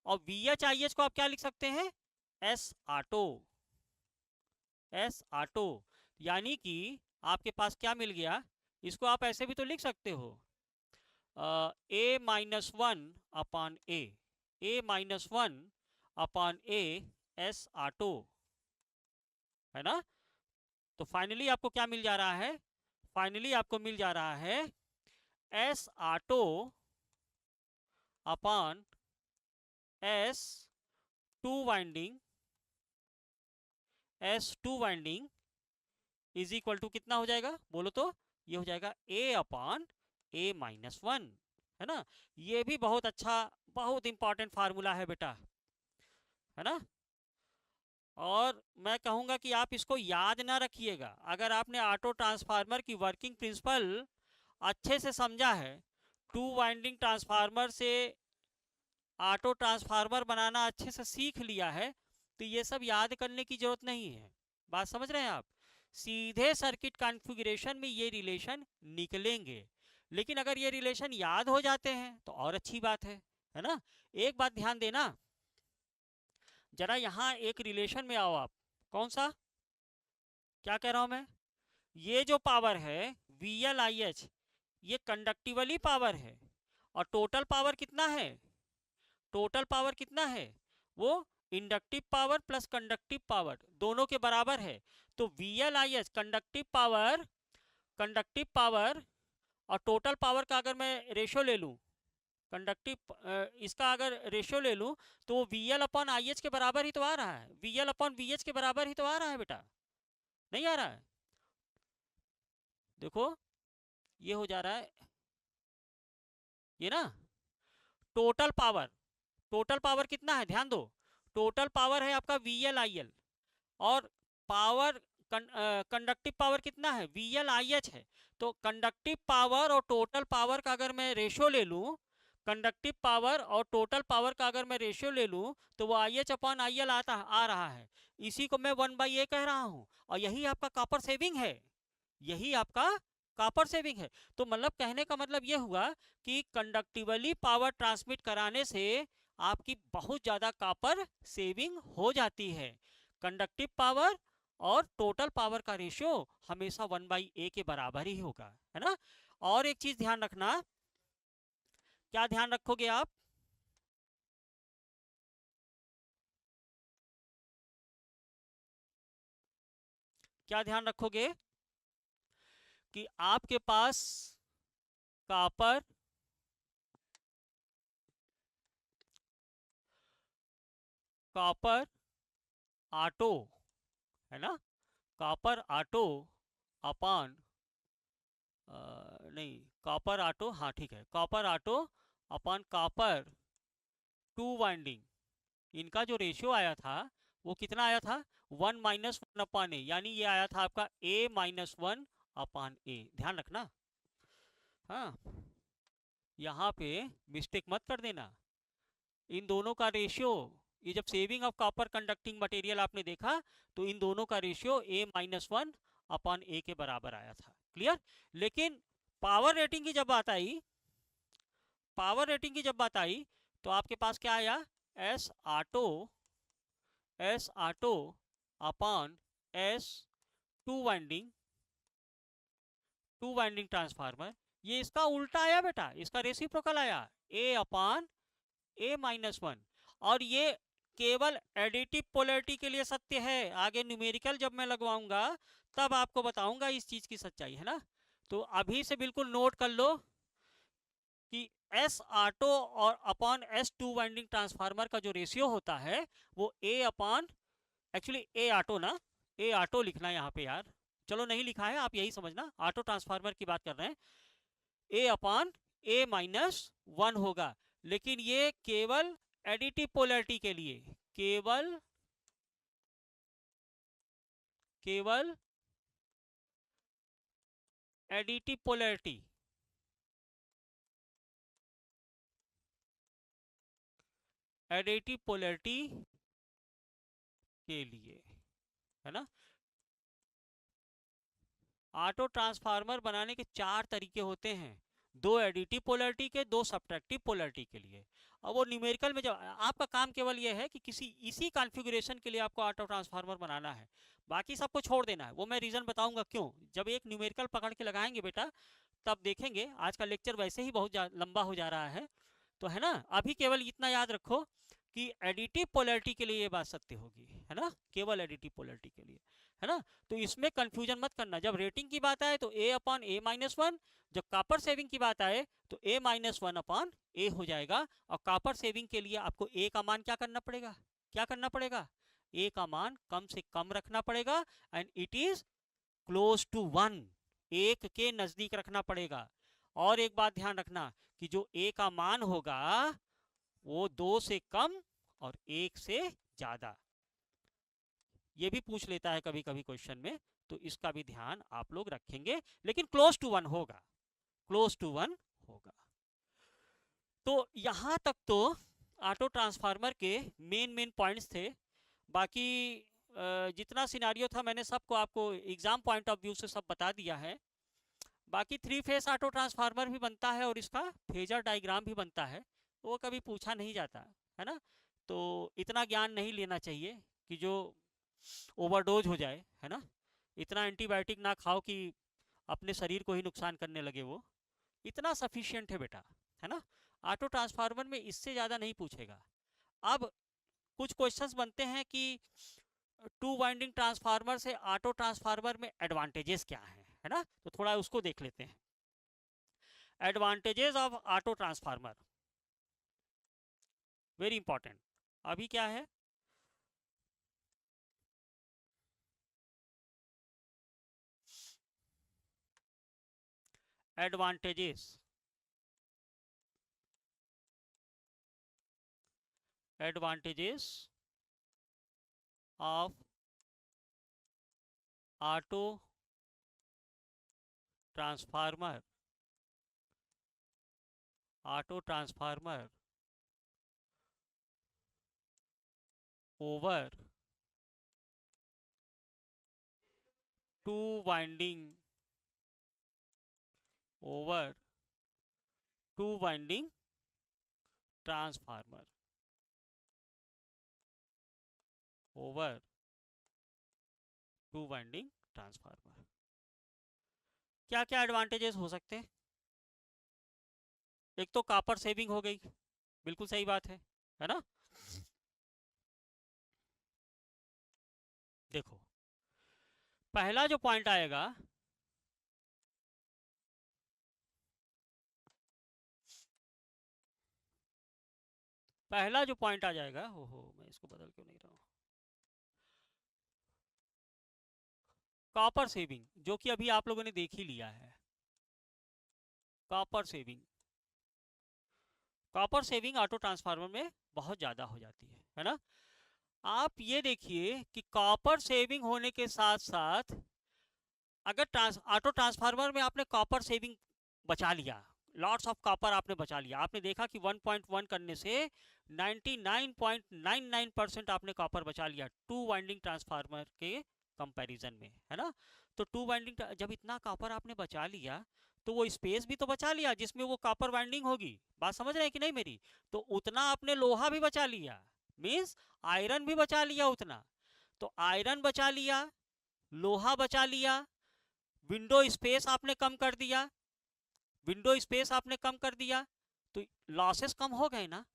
और VH IH को आप क्या लिख सकते हैं, S ऑटो, एस ऑटो, यानी कि आपके पास क्या मिल गया, इसको आप ऐसे भी तो लिख सकते हो, A minus one upon A minus one upon A S auto, है ना। तो फाइनली आपको क्या मिल जा रहा है, फाइनली आपको मिल जा रहा है S auto upon S two winding is equal to कितना हो जाएगा बोलो तो, ये हो जाएगा a upon A minus one, है ना। ये भी बहुत अच्छा, बहुत इंपॉर्टेंट फार्मूला है बेटा, है ना। और मैं कहूंगा कि आप इसको याद ना रखिएगा, अगर आपने ऑटो ट्रांसफार्मर की वर्किंग प्रिंसिपल अच्छे से समझा है, टू वाइंडिंग ट्रांसफार्मर से ऑटो ट्रांसफार्मर बनाना अच्छे से सीख लिया है, तो ये सब याद करने की जरूरत नहीं है। बात समझ रहे हैं आप, सीधे सर्किट कॉन्फ़िगरेशन में ये रिलेशन निकलेंगे। लेकिन अगर ये रिलेशन याद हो जाते हैं तो और अच्छी बात है ना। एक बात ध्यान देना, जरा यहाँ एक रिलेशन में आओ आप, कौन सा, क्या कह रहा हूं मैं, ये जो पावर है VLIH, ये कंडक्टिवली पावर है, और टोटल पावर कितना है, टोटल पावर कितना है, वो inductive power plus conductive power दोनों के बराबर है। तो VLIH कंडक्टिव पावर और टोटल पावर का अगर मैं रेशियो ले लूं, कंडक्टिव इसका अगर रेशियो ले लूं, तो VL अपॉन IH के बराबर ही तो आ रहा है, VL अपॉन VH के बराबर ही तो आ रहा है बेटा, नहीं आ रहा है। देखो ये हो जा रहा है, ये ना टोटल पावर कितना है, ध्यान दो, टोटल पावर है आपका VLIL, और पावर कंडक्टिव पावर कितना है VLIH है। तो कंडक्टिव पावर और टोटल पावर का अगर मैं रेशियो ले लूं, कंडक्टिव पावर और टोटल पावर का अगर मैं रेशियो ले लूं, तो वो IH अपॉन IL आ रहा है। इसी को मैं 1/A कह रहा हूं, और यही आपका कॉपर सेविंग है, यही आपका कॉपर सेविंग है। तो मतलब कहने का मतलब ये हुआ कि कंडक्टिवली पावर ट्रांसमिट कराने से आपकी बहुत ज़्यादा कॉपर सेविंग हो जाती है। कंडक्टिव पावर और टोटल पावर का रेशियो हमेशा 1/A के बराबर ही होगा, है ना। और एक चीज ध्यान रखना, क्या ध्यान रखोगे आप, क्या ध्यान रखोगे कि आपके पास कॉपर कॉपर ऑटो, है ना, कॉपर ऑटो अपॉन नहीं कॉपर ऑटो, हाँ ठीक है, copper auto upon copper two winding, इनका जो रेशियो आया था वो कितना आया था, 1-1/A, यानी ये आया था आपका A-1/A, ध्यान रखना। हाँ, यहाँ पे मिस्टेक मत कर देना, इन दोनों का रेशियो, ये जब saving of copper conducting material आपने देखा, तो इन दोनों का रेशियो A-1/A के बराबर आया था, क्लियर। लेकिन पावर रेटिंग की जब बात आई, पावर रेटिंग की जब बात आई, तो आपके पास क्या आया, S auto upon S two winding transformer, ये इसका उल्टा आया बेटा, इसका रेसिप्रोकल आया, A/A-1, और ये केवल एडिटिव पोलैरिटी के लिए सत्य है, आगे न्यूमेरिकल जब मैं लगवाऊंगा तब आपको बताऊंगा इस चीज की सच्चाई, है ना। तो अभी से बिल्कुल नोट कर लो कि एस ऑटो और upon S two winding transformer का जो रेशियो होता है वो A upon, actually A auto ना, A ऑटो लिखना यहाँ पे यार, चलो नहीं लिखा है आप यही समझना, ऑटो ट्रांसफार्मर की बात कर रहे हैं, A/A-1 होगा। लेकिन ये केवल एडिटिव पोलैरिटी के लिए, केवल एडिटिव पोलैरिटी, एडिटिव पोलैरिटी के लिए, है ना। ऑटो ट्रांसफार्मर बनाने के 4 तरीके होते हैं, 2 एडिटिव पोलैरिटी के, 2 सब्ट्रैक्टिव पोलैरिटी के लिए। और वो न्यूमेरिकल में जब आपका काम केवल ये है कि किसी इसी कॉन्फ़िगरेशन के लिए आपको ऑटो ट्रांसफार्मर बनाना है, बाकी सबको छोड़ देना है। वो मैं रीज़न बताऊंगा क्यों, जब एक न्यूमेरिकल पकड़ के लगाएंगे बेटा तब देखेंगे। आज का लेक्चर वैसे ही बहुत लंबा हो जा रहा है, तो है ना। अभी केवल इतना याद रखो कि एडिटिव पोलैरिटी के लिए ये बात सत्य होगी, है ना, केवल एडिटिव पोलैरिटी के लिए, है ना। तो इसमें कंफ्यूजन मत करना, जब रेटिंग की बात आए तो A/A-1, जब कॉपर सेविंग की बात आए तो A-1/A हो जाएगा। और कॉपर सेविंग के लिए आपको A का मान क्या करना पड़ेगा, क्या करना पड़ेगा, A का मान कम से कम रखना पड़ेगा, and it is close to 1, एक के नजदीक रखना पड़ेगा। और एक बात ध्यान रखना कि जो A का मान होगा वो 2 से कम और 1 से ज्यादा, ये भी पूछ लेता है कभी कभी क्वेश्चन में, तो इसका भी ध्यान आप लोग रखेंगे। लेकिन क्लोज टू 1 होगा, क्लोज टू 1 होगा। तो यहां तक तो ऑटो ट्रांसफार्मर के मेन पॉइंट्स थे। बाकी जितना सिनारियो था मैंने सबको आपको एग्जाम पॉइंट ऑफ व्यू से सब बता दिया है। बाकी 3 फेस ऑटो ट्रांसफार्मर भी बनता है और इसका फेजर डायग्राम भी बनता है, वो कभी पूछा नहीं जाता, है ना। तो इतना ज्ञान नहीं लेना चाहिए कि जो ओवरडोज हो जाए, है ना। इतना एंटीबायोटिक ना खाओ कि अपने शरीर को ही नुकसान करने लगे, वो इतना सफिशियंट है बेटा, है ना। ऑटो ट्रांसफार्मर में इससे ज़्यादा नहीं पूछेगा। अब कुछ क्वेश्चंस बनते हैं कि टू वाइंडिंग ट्रांसफार्मर से ऑटो ट्रांसफार्मर में एडवांटेजेस क्या है ना, तो थोड़ा उसको देख लेते हैं। Advantages of auto transformer, very important. अभी क्या है, advantages, advantages of auto transformer, auto transformer over two winding, over to winding transformer, over to winding transformer. क्या क्या एडवांटेजेस हो सकते हैं, एक तो कॉपर सेविंग हो गई, बिल्कुल सही बात है ना। देखो पहला जो पॉइंट आएगा, पहला जो पॉइंट आ जाएगा, हो मैं इसको बदल क्यों नहीं रहा हूं, कॉपर सेविंग, जो कि अभी आप लोगों ने देख ही लिया है। Copper saving, copper saving auto transformer में बहुत ज़्यादा हो जाती है ना। आप ये देखिए कि कॉपर सेविंग होने के साथ साथ अगर ऑटो ट्रांसफार्मर में आपने कॉपर सेविंग बचा लिया, लॉट्स ऑफ कॉपर आपने बचा लिया, आपने देखा कि 1.1 करने से 99.99% आपने कॉपर बचा लिया टू वाइंडिंग ट्रांसफार्मर के कंपैरिजन में, है ना। तो टू वाइंडिंग जब इतना कॉपर आपने बचा लिया तो वो स्पेस भी तो बचा लिया जिसमें वो कॉपर वाइंडिंग होगी, बात समझ रहे हैं कि नहीं मेरी। तो उतना आपने लोहा भी बचा लिया, मीन्स आयरन भी बचा लिया उतना। तो आयरन बचा लिया, लोहा बचा लिया, विंडो स्पेस आपने कम कर दिया, विंडो स्पेस आपने कम कर दिया, तो लॉसेस कम हो गए ना।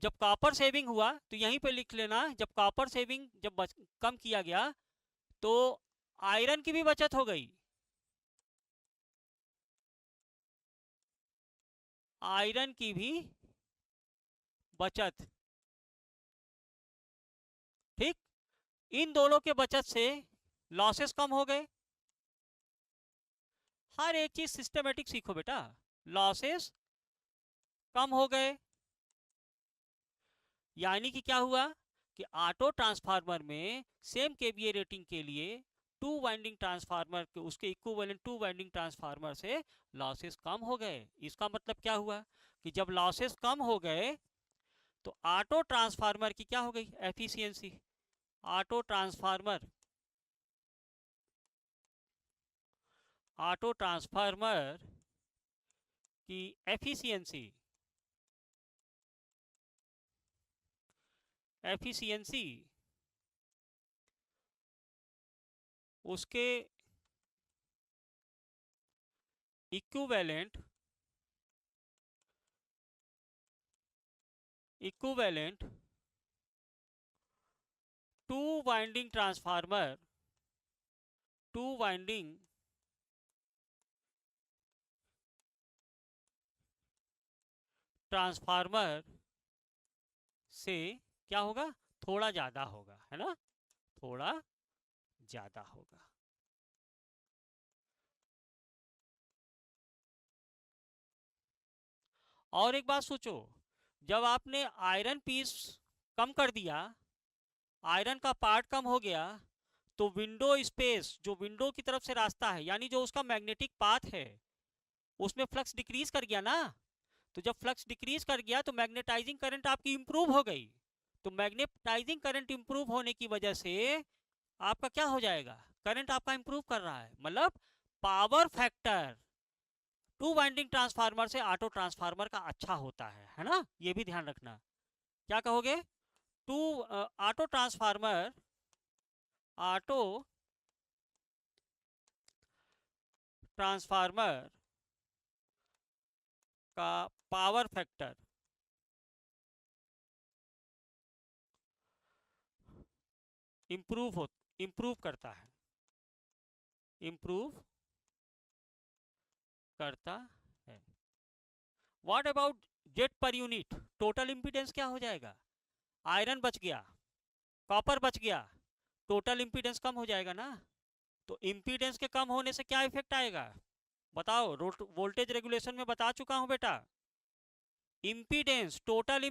जब कॉपर सेविंग हुआ तो यहीं पे लिख लेना, जब कॉपर सेविंग जब कम किया गया तो आयरन की भी बचत हो गई, आयरन की भी बचत, ठीक। इन दोनों के बचत से लॉसेस कम हो गए। हर एक चीज सिस्टमेटिक सीखो बेटा, लॉसेस कम हो गए, यानी कि क्या हुआ कि ऑटो ट्रांसफार्मर में सेम केवीए रेटिंग के लिए टू वाइंडिंग ट्रांसफार्मर के उसके इक्विवेलेंट टू वाइंडिंग ट्रांसफार्मर से लॉसेस कम हो गए। इसका मतलब क्या हुआ कि जब लॉसेस कम हो गए तो ऑटो ट्रांसफार्मर की क्या हो गई, efficiency, auto transformer, auto transformer की एफिशिएंसी एफिशिएंसी उसके equivalent to winding transformer to winding transformer से क्या होगा, थोड़ा ज्यादा होगा, है ना, थोड़ा ज्यादा होगा। और एक बात सोचो, जब आपने आयरन पीस कम कर दिया, आयरन का पार्ट कम हो गया, तो विंडो स्पेस, जो विंडो की तरफ से रास्ता है, यानी जो उसका मैग्नेटिक पाथ है, उसमें फ्लक्स डिक्रीज कर गया ना। तो जब फ्लक्स डिक्रीज कर गया तो मैग्नेटाइजिंग करंट आपकी इंप्रूव हो गई। तो मैग्नेटाइजिंग करंट इंप्रूव होने की वजह से आपका क्या हो जाएगा, करंट आपका इंप्रूव कर रहा है, मतलब power factor to winding transformer से ऑटो ट्रांसफार्मर का अच्छा होता है ना, ये भी ध्यान रखना। क्या कहोगे, to auto transformer, auto transformer का पावर फैक्टर इंप्रूव करता है, इंप्रूव करता है। What about Z per unit, total impedance क्या हो जाएगा, आयरन बच गया, कॉपर बच गया, टोटल इंपीडेंस कम हो जाएगा ना। तो इंपीडेंस के कम होने से क्या इफेक्ट आएगा, बताओ, वोल्टेज रेगुलेशन में बता चुका हूं बेटा। इंपीडेंस, टोटल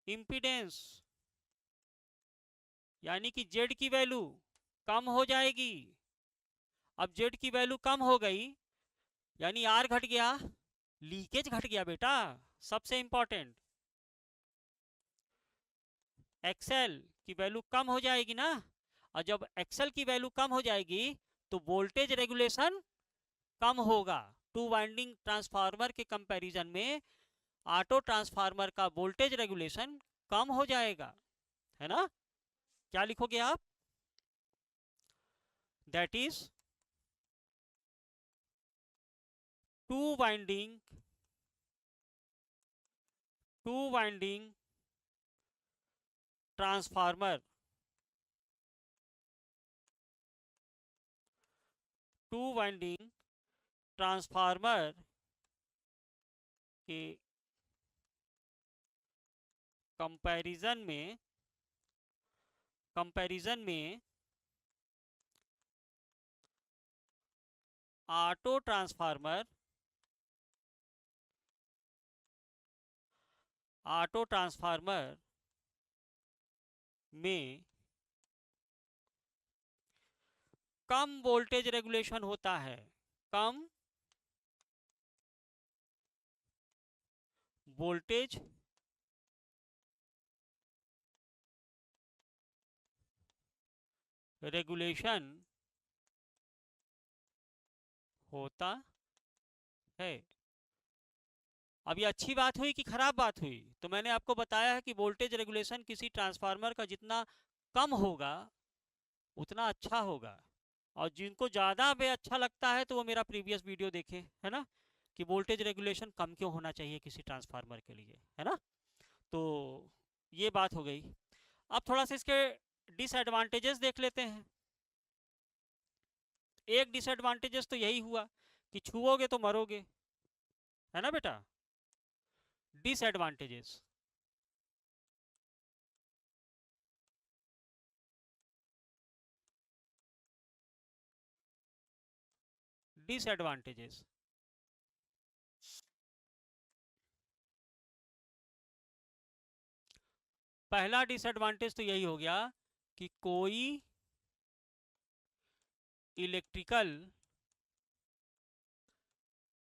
इंपीडेंस यानी कि जेड की वैल्यू कम हो जाएगी। अब जेड की वैल्यू कम हो गई यानी आर घट गया, लीकेज घट गया बेटा, सबसे इंपॉर्टेंट। एक्सएल की वैल्यू कम हो जाएगी ना, और जब एक्सएल की वैल्यू कम हो जाएगी तो वोल्टेज रेगुलेशन कम होगा। टू वाइंडिंग ट्रांसफार्मर के कंपैरिजन में ऑटो ट्रांसफार्मर का वोल्टेज रेगुलेशन कम हो जाएगा, है ना। क्या लिखोगे आप, that is to winding transformer, to winding transformer के कंपैरिजन में ऑटो ट्रांसफार्मर में कम वोल्टेज रेगुलेशन होता है, कम वोल्टेज रेगुलेशन होता है। अब ये अच्छी बात हुई कि खराब बात हुई, तो मैंने आपको बताया है कि वोल्टेज रेगुलेशन किसी ट्रांसफार्मर का जितना कम होगा उतना अच्छा होगा। और जिनको ज़्यादा बे अच्छा लगता है तो वो मेरा प्रीवियस वीडियो देखें, है ना, कि वोल्टेज रेगुलेशन कम क्यों होना चाहिए किसी ट्रांसफार्मर के लिए, है ना। तो ये बात हो गई। अब थोड़ा सा इसके डिसएडवांटेजेस देख लेते हैं। एक डिसएडवांटेजेस तो यही हुआ कि छुओगे तो मरोगे, है ना बेटा। डिसएडवांटेजेस, डिसएडवांटेजेस पहला डिसएडवांटेज तो यही हो गया कि इलेक्ट्रिकल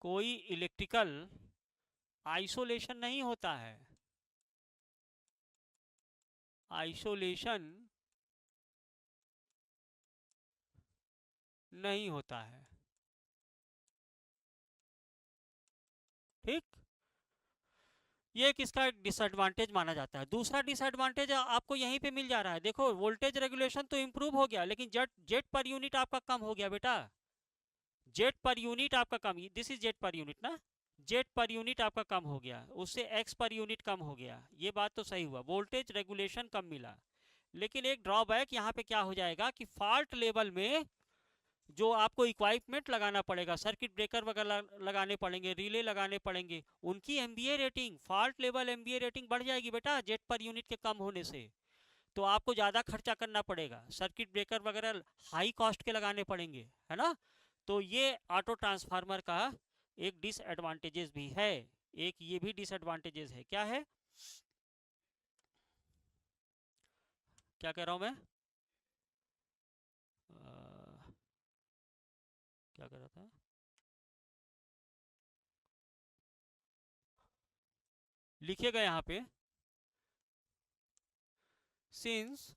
कोई इलेक्ट्रिकल आइसोलेशन नहीं होता है, आइसोलेशन नहीं होता है, ठीक। ये एक इसका डिसएडवांटेज माना जाता है। दूसरा डिसएडवांटेज आपको यहीं पे मिल जा रहा है, देखो वोल्टेज रेगुलेशन तो इम्प्रूव हो गया, लेकिन जेट जेट पर यूनिट आपका कम हो गया बेटा। जेट पर यूनिट आपका कम, this is jet per unit ना, जेट पर यूनिट आपका कम हो गया, उससे एक्स पर यूनिट कम हो गया, ये बात तो सही हुआ, वोल्टेज रेगुलेशन कम मिला। लेकिन एक ड्रॉबैक यहाँ पे क्या हो जाएगा कि फॉल्ट लेवल में जो आपको इक्वाइपमेंट लगाना पड़ेगा, सर्किट ब्रेकर वगैरह लगाने पड़ेंगे, रिले लगाने पड़ेंगे, उनकी MBA rating, fault level MBA rating बढ़ जाएगी बेटा जेट पर यूनिट के कम होने से। तो आपको ज़्यादा खर्चा करना पड़ेगा, सर्किट ब्रेकर वगैरह हाई कॉस्ट के लगाने पड़ेंगे, है ना। तो ये ऑटो ट्रांसफार्मर का एक डिसएडवांटेजेस भी है, एक ये भी डिसएडवांटेजेस है। क्या है, क्या कह रहा हूँ मैं, क्या कह रहा था, लिखिएगा यहाँ पे, since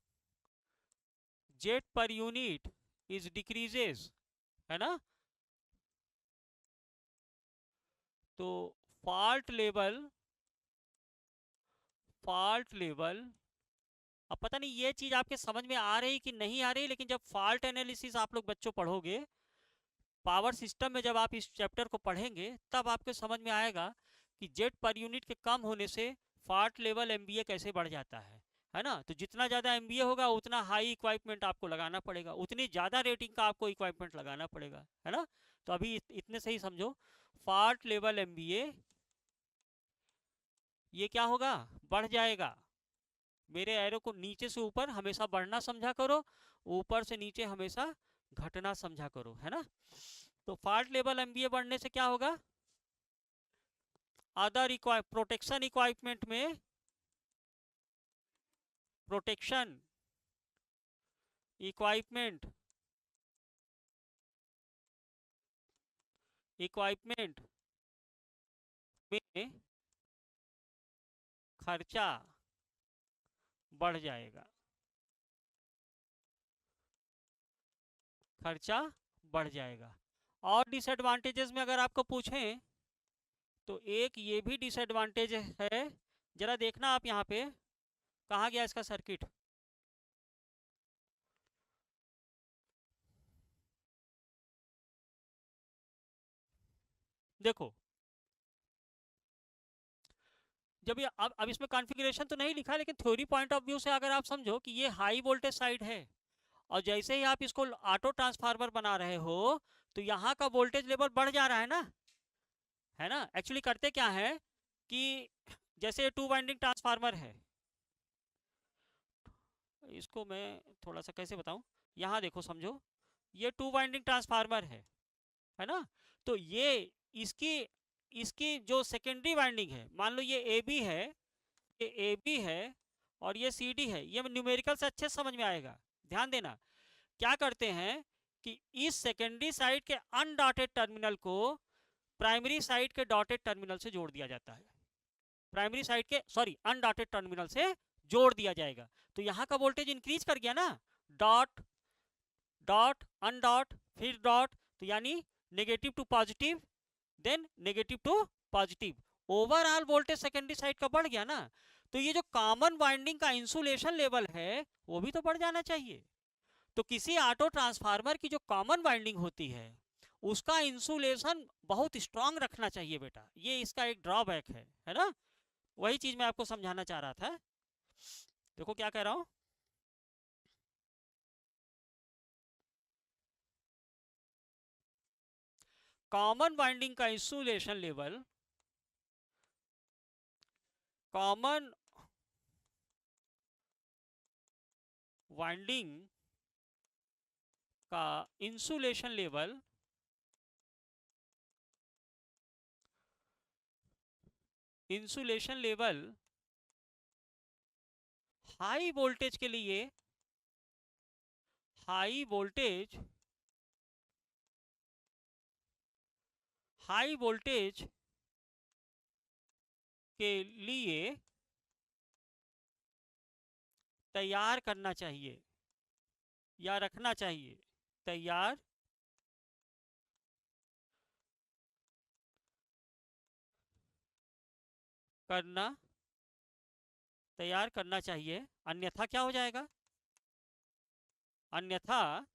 jet per unit is decreases, है ना, तो फॉल्ट लेवल, फॉल्ट लेवल, अब पता नहीं ये चीज आपके समझ में आ रही कि नहीं आ रही, लेकिन जब फॉल्ट एनालिसिस आप लोग बच्चों पढ़ोगे पावर सिस्टम में, जब आप इस चैप्टर को पढ़ेंगे तब आपके समझ में आएगा कि जेट पर यूनिट के कम होने से फॉल्ट लेवल एमबीए कैसे बढ़ जाता है ना। तो जितना ज़्यादा एमबीए होगा उतना हाई इक्वाइपमेंट आपको लगाना पड़ेगा, उतनी ज़्यादा रेटिंग का आपको इक्वाइपमेंट लगाना पड़ेगा, है ना। तो अभी इतने से ही समझो, फॉल्ट लेवल एमबीए ये क्या होगा, बढ़ जाएगा। मेरे एरो को नीचे से ऊपर हमेशा बढ़ना समझा करो, ऊपर से नीचे हमेशा घटना समझा करो, है ना। तो फॉल्ट लेवल एमबीए बढ़ने से क्या होगा, अदर प्रोटेक्शन इक्वाइपमेंट में, प्रोटेक्शन इक्वाइपमेंट, इक्वाइपमेंट में खर्चा बढ़ जाएगा, खर्चा बढ़ जाएगा। और डिसएडवांटेजेस में अगर आपको पूछें तो एक ये भी डिसएडवांटेज है, जरा देखना आप यहाँ पे, कहाँ गया इसका सर्किट, देखो जब ये अब इसमें कॉन्फ़िगरेशन तो नहीं लिखा, लेकिन थ्योरी पॉइंट ऑफ व्यू से अगर आप समझो कि ये हाई वोल्टेज साइड है, और जैसे ही आप इसको ऑटो ट्रांसफार्मर बना रहे हो तो यहाँ का वोल्टेज लेवल बढ़ जा रहा है ना, है ना। एक्चुअली करते क्या है कि जैसे टू वाइंडिंग ट्रांसफार्मर है, इसको मैं थोड़ा सा कैसे बताऊं, यहाँ देखो समझो, ये टू वाइंडिंग ट्रांसफार्मर है ना। तो ये इसकी इसकी जो सेकेंडरी वाइंडिंग है, मान लो ये ए बी है, ये ए बी है और ये सी डी है, ये न्यूमेरिकल से अच्छे समझ में आएगा, ध्यान देना। क्या करते हैं कि इस सेकेंडरी साइड के अनडॉटेड टर्मिनल को प्राइमरी साइड के डॉटेड टर्मिनल से जोड़ दिया जाता है, प्राइमरी साइड के सॉरी अनडॉटेड टर्मिनल से जोड़ दिया जाएगा। तो यहाँ का वोल्टेज इंक्रीज कर गया ना, डॉट डॉट अनडॉट फिर डॉट, तो यानी negative to positive, then negative to positive, overall voltage secondary side का बढ़ गया ना। तो ये जो कॉमन वाइंडिंग का इंसुलेशन लेवल है वो भी तो बढ़ जाना चाहिए। तो किसी ऑटो ट्रांसफार्मर की जो कॉमन वाइंडिंग होती है उसका इंसुलेशन बहुत स्ट्रांग रखना चाहिए बेटा, ये इसका एक ड्रॉबैक है ना। वही चीज मैं आपको समझाना चाह रहा था, देखो क्या कह रहा हूं, कॉमन वाइंडिंग का इंसुलेशन लेवल, कॉमन वाइंडिंग का insulation level insulation level high voltage के लिए, हाई वोल्टेज, हाई वोल्टेज के लिए तैयार करना चाहिए या रखना चाहिए, तैयार करना तैयार करना चाहिए, अन्यथा क्या हो जाएगा, अन्यथा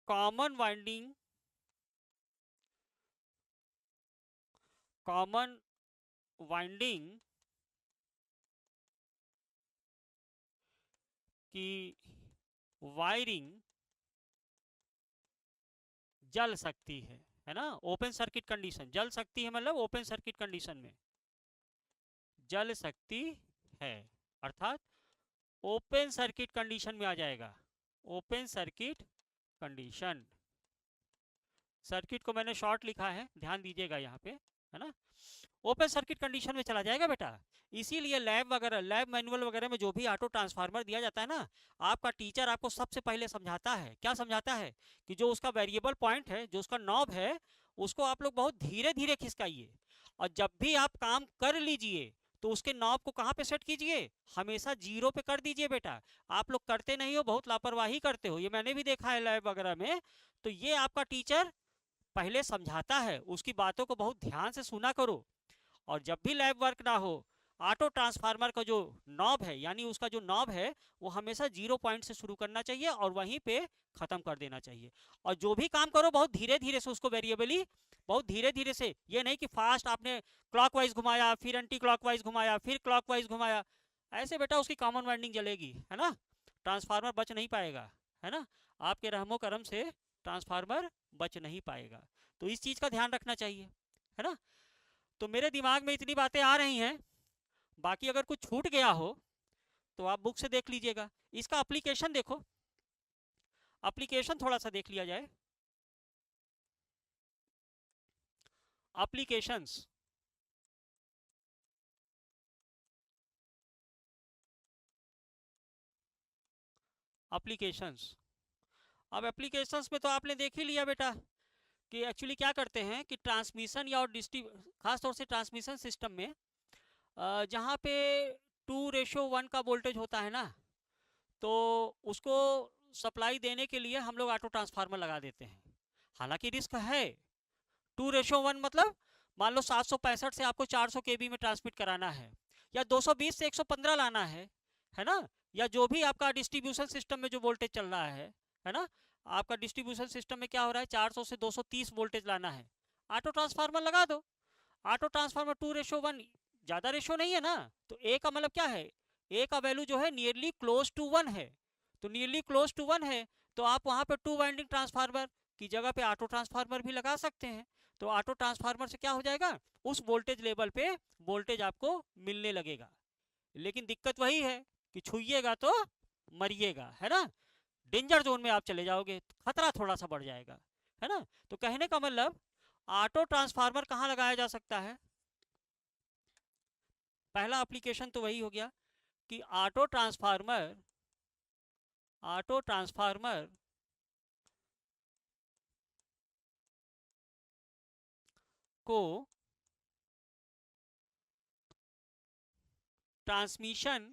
कॉमन वाइंडिंग, कॉमन वाइंडिंग की वायरिंग जल सकती है ना। ओपन सर्किट कंडीशन, जल सकती है मतलब ओपन सर्किट कंडीशन में जल सकती है, अर्थात ओपन सर्किट कंडीशन में आ जाएगा। ओपन सर्किट कंडीशन, सर्किट को मैंने शॉर्ट लिखा है, ध्यान दीजिएगा यहाँ पे, है ना। ओपन सर्किट कंडीशन में चला जाएगा बेटा। इसीलिए लैब वगैरह, लैब मैनुअल वगैरह में जो भी ऑटो ट्रांसफार्मर दिया जाता है ना, आपका टीचर आपको सबसे पहले समझाता है, क्या समझाता है, कि जो उसका वेरिएबल पॉइंट है, जो उसका नॉब है, उसको आप लोग बहुत धीरे धीरे खिसकाइए, और जब भी आप काम कर लीजिए तो उसके नॉब को कहाँ पे सेट कीजिए, हमेशा जीरो पे कर दीजिए बेटा। आप लोग करते नहीं हो, बहुत लापरवाही करते हो, ये मैंने भी देखा है लैब वगैरह में। तो ये आपका टीचर पहले समझाता है, उसकी बातों को बहुत ध्यान से सुना करो। और जब भी लैब वर्क ना हो, ऑटो ट्रांसफार्मर का जो नॉब है, यानी उसका जो नॉब है, वो हमेशा 0 पॉइंट से शुरू करना चाहिए और वहीं पे खत्म कर देना चाहिए। और जो भी काम करो बहुत धीरे धीरे से उसको, वेरिएबली बहुत धीरे धीरे से, ये नहीं कि फास्ट आपने क्लॉकवाइज घुमाया, फिर एंटी क्लॉकवाइज घुमाया, फिर क्लॉकवाइज घुमाया, ऐसे बेटा उसकी कॉमन वाइंडिंग जलेगी, है ना, ट्रांसफार्मर बच नहीं पाएगा, है ना। आपके रहमो करम से ट्रांसफार्मर बच नहीं पाएगा। तो इस चीज का ध्यान रखना चाहिए, है ना। तो मेरे दिमाग में इतनी बातें आ रही हैं, बाकी अगर कुछ छूट गया हो तो आप बुक से देख लीजिएगा। इसका एप्लीकेशन देखो, एप्लीकेशन थोड़ा सा देख लिया जाए। एप्लीकेशंस, एप्लीकेशंस, अब एप्लीकेशंस में तो आपने देख ही लिया बेटा कि एक्चुअली क्या करते हैं कि ट्रांसमिशन या और खास तौर से ट्रांसमिशन सिस्टम में जहाँ पे 2:1 का वोल्टेज होता है ना, तो उसको सप्लाई देने के लिए हम लोग ऑटो ट्रांसफार्मर लगा देते हैं। हालांकि रिस्क है, 2:1 मतलब मान लो 765 से आपको 400 केबी में ट्रांसमिट कराना है, या 220 से 115 लाना है ना, या जो भी आपका डिस्ट्रीब्यूशन सिस्टम में जो वोल्टेज चल रहा है ना, आपका डिस्ट्रीब्यूशन सिस्टम में क्या हो रहा है, 400 से 230 वोल्टेज लाना है, ऑटो ट्रांसफार्मर लगा दो। ऑटो ट्रांसफार्मर 2:1 ज्यादा रेशो नहीं है ना, तो ए का मतलब क्या है, ए का वैल्यू जो है नियरली क्लोज टू 1 है, तो नियरली क्लोज टू 1 है, तो आप वहां पे 2 वाइंडिंग ट्रांसफार्मर की जगह पे ऑटो ट्रांसफार्मर भी लगा सकते हैं। तो ऑटो ट्रांसफार्मर से क्या हो जाएगा, उस वोल्टेज लेवल पे वोल्टेज आपको मिलने लगेगा। लेकिन दिक्कत वही है कि छुइएगा तो मरिएगा, है ना, डेंजर जोन में आप चले जाओगे, खतरा थोड़ा सा बढ़ जाएगा, है ना। तो कहने का मतलब ऑटो ट्रांसफार्मर कहाँ लगाया जा सकता है, पहला एप्लीकेशन तो वही हो गया कि ऑटो ट्रांसफार्मर, ऑटो ट्रांसफार्मर को ट्रांसमिशन,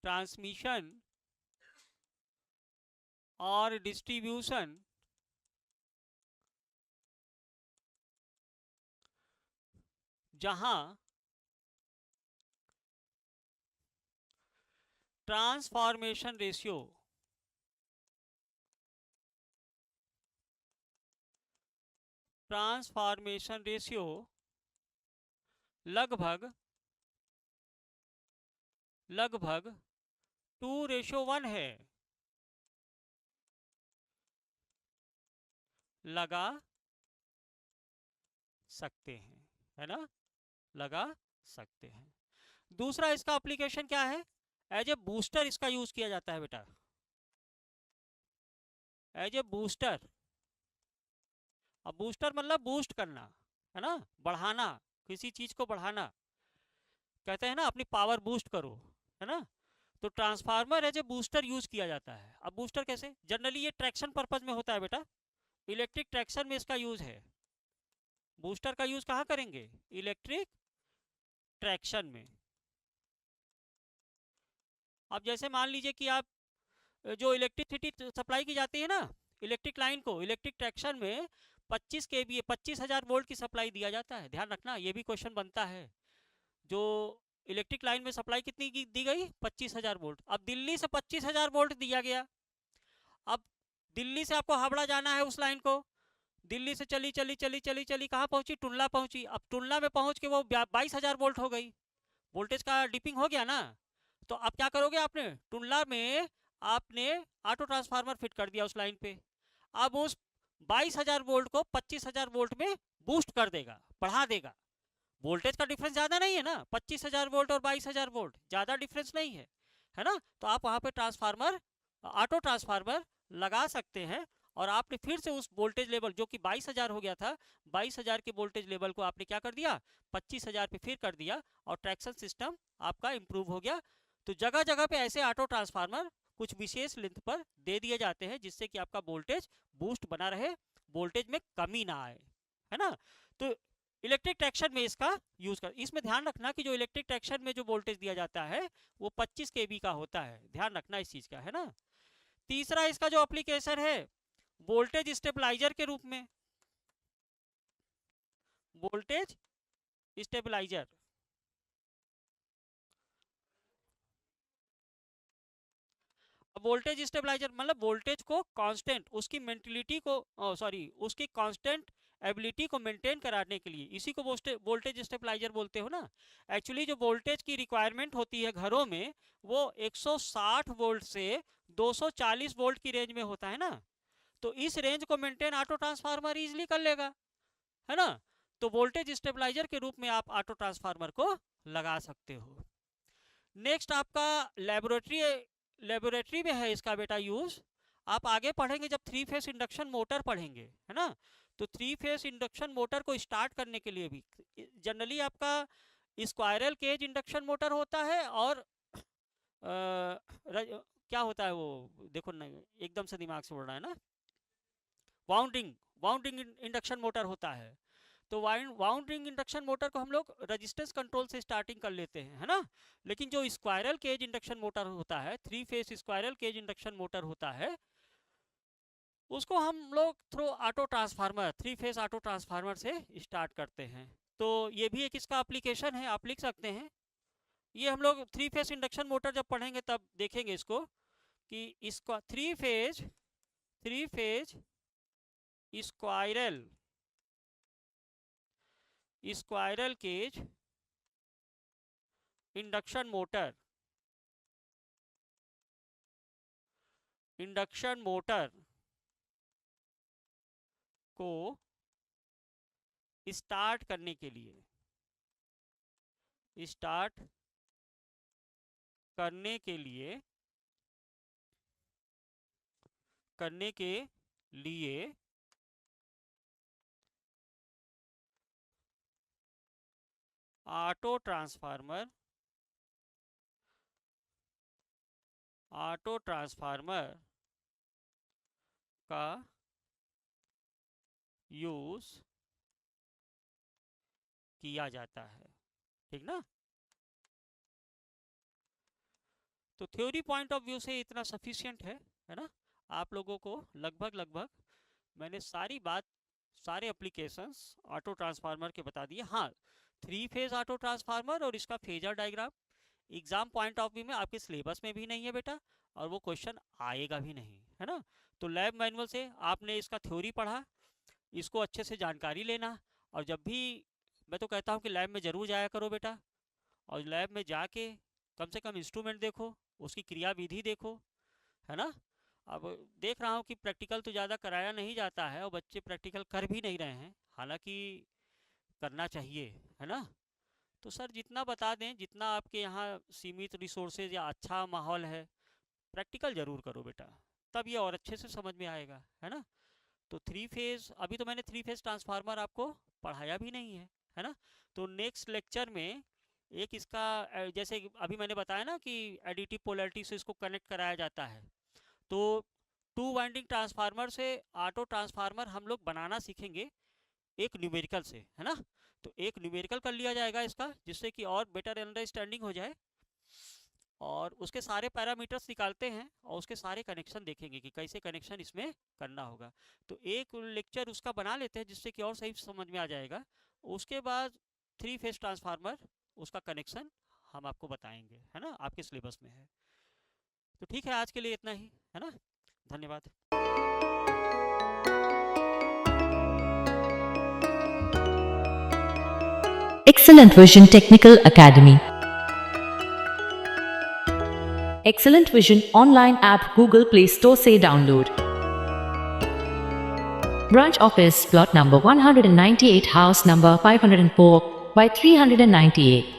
ट्रांसमिशन और डिस्ट्रीब्यूशन जहां ट्रांसफॉर्मेशन रेशियो, ट्रांसफॉर्मेशन रेशियो लगभग लगभग 2:1 है, लगा सकते हैं, है ना, लगा सकते हैं। दूसरा इसका एप्लीकेशन क्या है, एज ए बूस्टर इसका यूज किया जाता है बेटा, एज ए बूस्टर। अब बूस्टर मतलब बूस्ट करना, है ना, बढ़ाना, किसी चीज को बढ़ाना, कहते हैं ना अपनी पावर बूस्ट करो, है ना। तो transformer as a booster use किया जाता है। अब बूस्टर कैसे, जनरली ये ट्रैक्शन पर्पज में होता है बेटा, इलेक्ट्रिक ट्रैक्शन में इसका यूज है। बूस्टर का यूज कहाँ करेंगे, इलेक्ट्रिक ट्रैक्शन में। अब जैसे मान लीजिए कि आप जो इलेक्ट्रिसिटी सप्लाई की जाती है ना, इलेक्ट्रिक लाइन को इलेक्ट्रिक ट्रैक्शन में 25 kVA 25,000 वोल्ट की सप्लाई दिया जाता है, ध्यान रखना ये भी क्वेश्चन बनता है। जो इलेक्ट्रिक लाइन में सप्लाई कितनी की दी गई, 25,000 वोल्ट। अब दिल्ली से 25,000 वोल्ट दिया गया, अब दिल्ली से आपको हावड़ा जाना है उस लाइन को, दिल्ली से चली चली चली चली चली कहाँ पहुंची, टुंडला पहुंची। अब टुंडला में पहुंच के वो 22,000 वोल्ट हो गई, वोल्टेज का डिपिंग हो गया ना। तो अब क्या करोगे, आपने टुंडला में आपने ऑटो ट्रांसफार्मर फिट कर दिया उस लाइन पे। अब उस 22,000 वोल्ट को 25,000 वोल्ट में बूस्ट कर देगा, बढ़ा देगा। वोल्टेज का डिफरेंस ज्यादा नहीं है ना, 25,000 वोल्ट और 22,000 वोल्ट ज्यादा डिफरेंस नहीं है, है ना। तो आप वहां पे ट्रांसफार्मर, ऑटो ट्रांसफार्मर लगा सकते हैं, और आपने फिर से उस वोल्टेज लेवल जो कि 22,000 हो गया था, 22,000 के वोल्टेज लेवल को आपने क्या कर दिया, 25,000 पे फिर कर दिया, और ट्रैक्शन सिस्टम आपका इंप्रूव हो गया। तो जगह जगह पे ऐसे ऑटो ट्रांसफार्मर कुछ विशेष लेंथ पर दे दिए जाते हैं, जिससे कि आपका वोल्टेज बूस्ट बना रहे, वोल्टेज में कमी ना आए, है ना। तो इलेक्ट्रिक ट्रैक्शन में इसका यूज कर, इसमें ध्यान रखना कि जो इलेक्ट्रिक ट्रैक्शन में जो वोल्टेज दिया जाता है वो 25 kV का होता है, ध्यान रखना इस चीज का, है ना। तीसरा इसका जो एप्लीकेशन है वोल्टेज स्टेबलाइजर के रूप में, वोल्टेज स्टेबलाइजर। वोल्टेज स्टेबलाइजर मतलब वोल्टेज को कांस्टेंट, उसकी मेंटिलिटी को सॉरी उसकी कांस्टेंट एबिलिटी को मेंटेन कराने के लिए, इसी को वोल्टेज स्टेबलाइजर बोलते हो ना। एक्चुअली जो वोल्टेज की रिक्वायरमेंट होती है घरों में वो 160 वोल्ट से 240 वोल्ट की रेंज में होता है ना। तो इस रेंज को मेंटेन ऑटो ट्रांसफार्मर इजिली कर लेगा, है ना। तो वोल्टेज स्टेबलाइजर के रूप में आप ऑटो ट्रांसफार्मर को लगा सकते हो। नेक्स्ट आपका लेबोरेटरी में है इसका बेटा यूज, आप आगे पढ़ेंगे जब 3 फेस इंडक्शन मोटर पढ़ेंगे, है ना। तो 3 फेस इंडक्शन मोटर को स्टार्ट करने के लिए भी जनरली आपका स्क्वायरल केज इंडक्शन मोटर होता है, और क्या होता है वो, देखो ना एकदम से दिमाग से उड़ रहा है ना, वाउंडिंग वाउंडिंग इंडक्शन मोटर होता है। तो वाउंडिंग इंडक्शन मोटर को हम लोग रेजिस्टेंस कंट्रोल से स्टार्टिंग कर लेते हैं, है ना। लेकिन जो स्क्वायरल केज इंडक्शन मोटर होता है, 3 phase squirrel cage induction motor होता है, उसको हम लोग through auto transformer, 3 phase auto transformer से स्टार्ट करते हैं। तो ये भी एक इसका एप्लीकेशन है, आप लिख सकते हैं। ये हम लोग 3 फेस इंडक्शन मोटर जब पढ़ेंगे तब देखेंगे इसको, कि इसका 3 phase squirrel cage induction motor को स्टार्ट करने के लिए ऑटो ट्रांसफार्मर का यूज किया जाता है, ठीक ना। तो थ्योरी पॉइंट ऑफ व्यू से इतना सफिशिएंट है ना। आप लोगों को लगभग मैंने सारी बात, सारे एप्लीकेशंस ऑटो ट्रांसफार्मर के बता दिए। हाँ, 3 फेज ऑटो ट्रांसफार्मर और इसका phasor diagram exam point of view में आपके सिलेबस में भी नहीं है बेटा, और वो क्वेश्चन आएगा भी नहीं, है ना। तो लैब मैनुअल से आपने इसका थ्योरी पढ़ा, इसको अच्छे से जानकारी लेना, और जब भी, मैं तो कहता हूँ कि लैब में ज़रूर जाया करो बेटा, और लैब में जाके कम से कम इंस्ट्रूमेंट देखो, उसकी क्रिया विधि देखो, है ना। अब देख रहा हूँ कि प्रैक्टिकल तो ज़्यादा कराया नहीं जाता है, और बच्चे प्रैक्टिकल कर भी नहीं रहे हैं, हालांकि करना चाहिए, है ना। तो सर जितना बता दें, जितना आपके यहाँ सीमित रिसोर्सेज या अच्छा माहौल है, प्रैक्टिकल ज़रूर करो बेटा, तब ये और अच्छे से समझ में आएगा, है ना। तो 3 फेज, अभी तो मैंने 3 फेज ट्रांसफार्मर आपको पढ़ाया भी नहीं है ना। तो नेक्स्ट लेक्चर में एक इसका जैसे अभी मैंने बताया ना कि एडिटिव पोलैरिटी से इसको कनेक्ट कराया जाता है, तो 2 वाइंडिंग ट्रांसफार्मर से ऑटो ट्रांसफार्मर हम लोग बनाना सीखेंगे एक न्यूमेरिकल से, है ना। तो एक न्यूमेरिकल कर लिया जाएगा इसका, जिससे कि और बेटर अंडरस्टैंडिंग हो जाए, और उसके सारे पैरामीटर्स निकालते हैं और उसके सारे कनेक्शन देखेंगे कि कैसे कनेक्शन इसमें करना होगा। तो एक लेक्चर उसका बना लेते हैं जिससे कि और सही समझ में आ जाएगा। उसके बाद 3 फेज ट्रांसफार्मर, उसका कनेक्शन हम आपको बताएंगे, है ना, आपके सिलेबस में है। तो ठीक है, आज के लिए इतना ही, है ना। धन्यवाद। Excellent Vision Technical Academy. Excellent Vision online app Google Play Store से download. Branch office plot number 198, house number 504 by 398.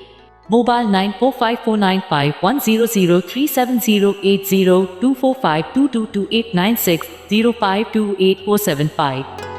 Mobile 945495100370802452228960528475.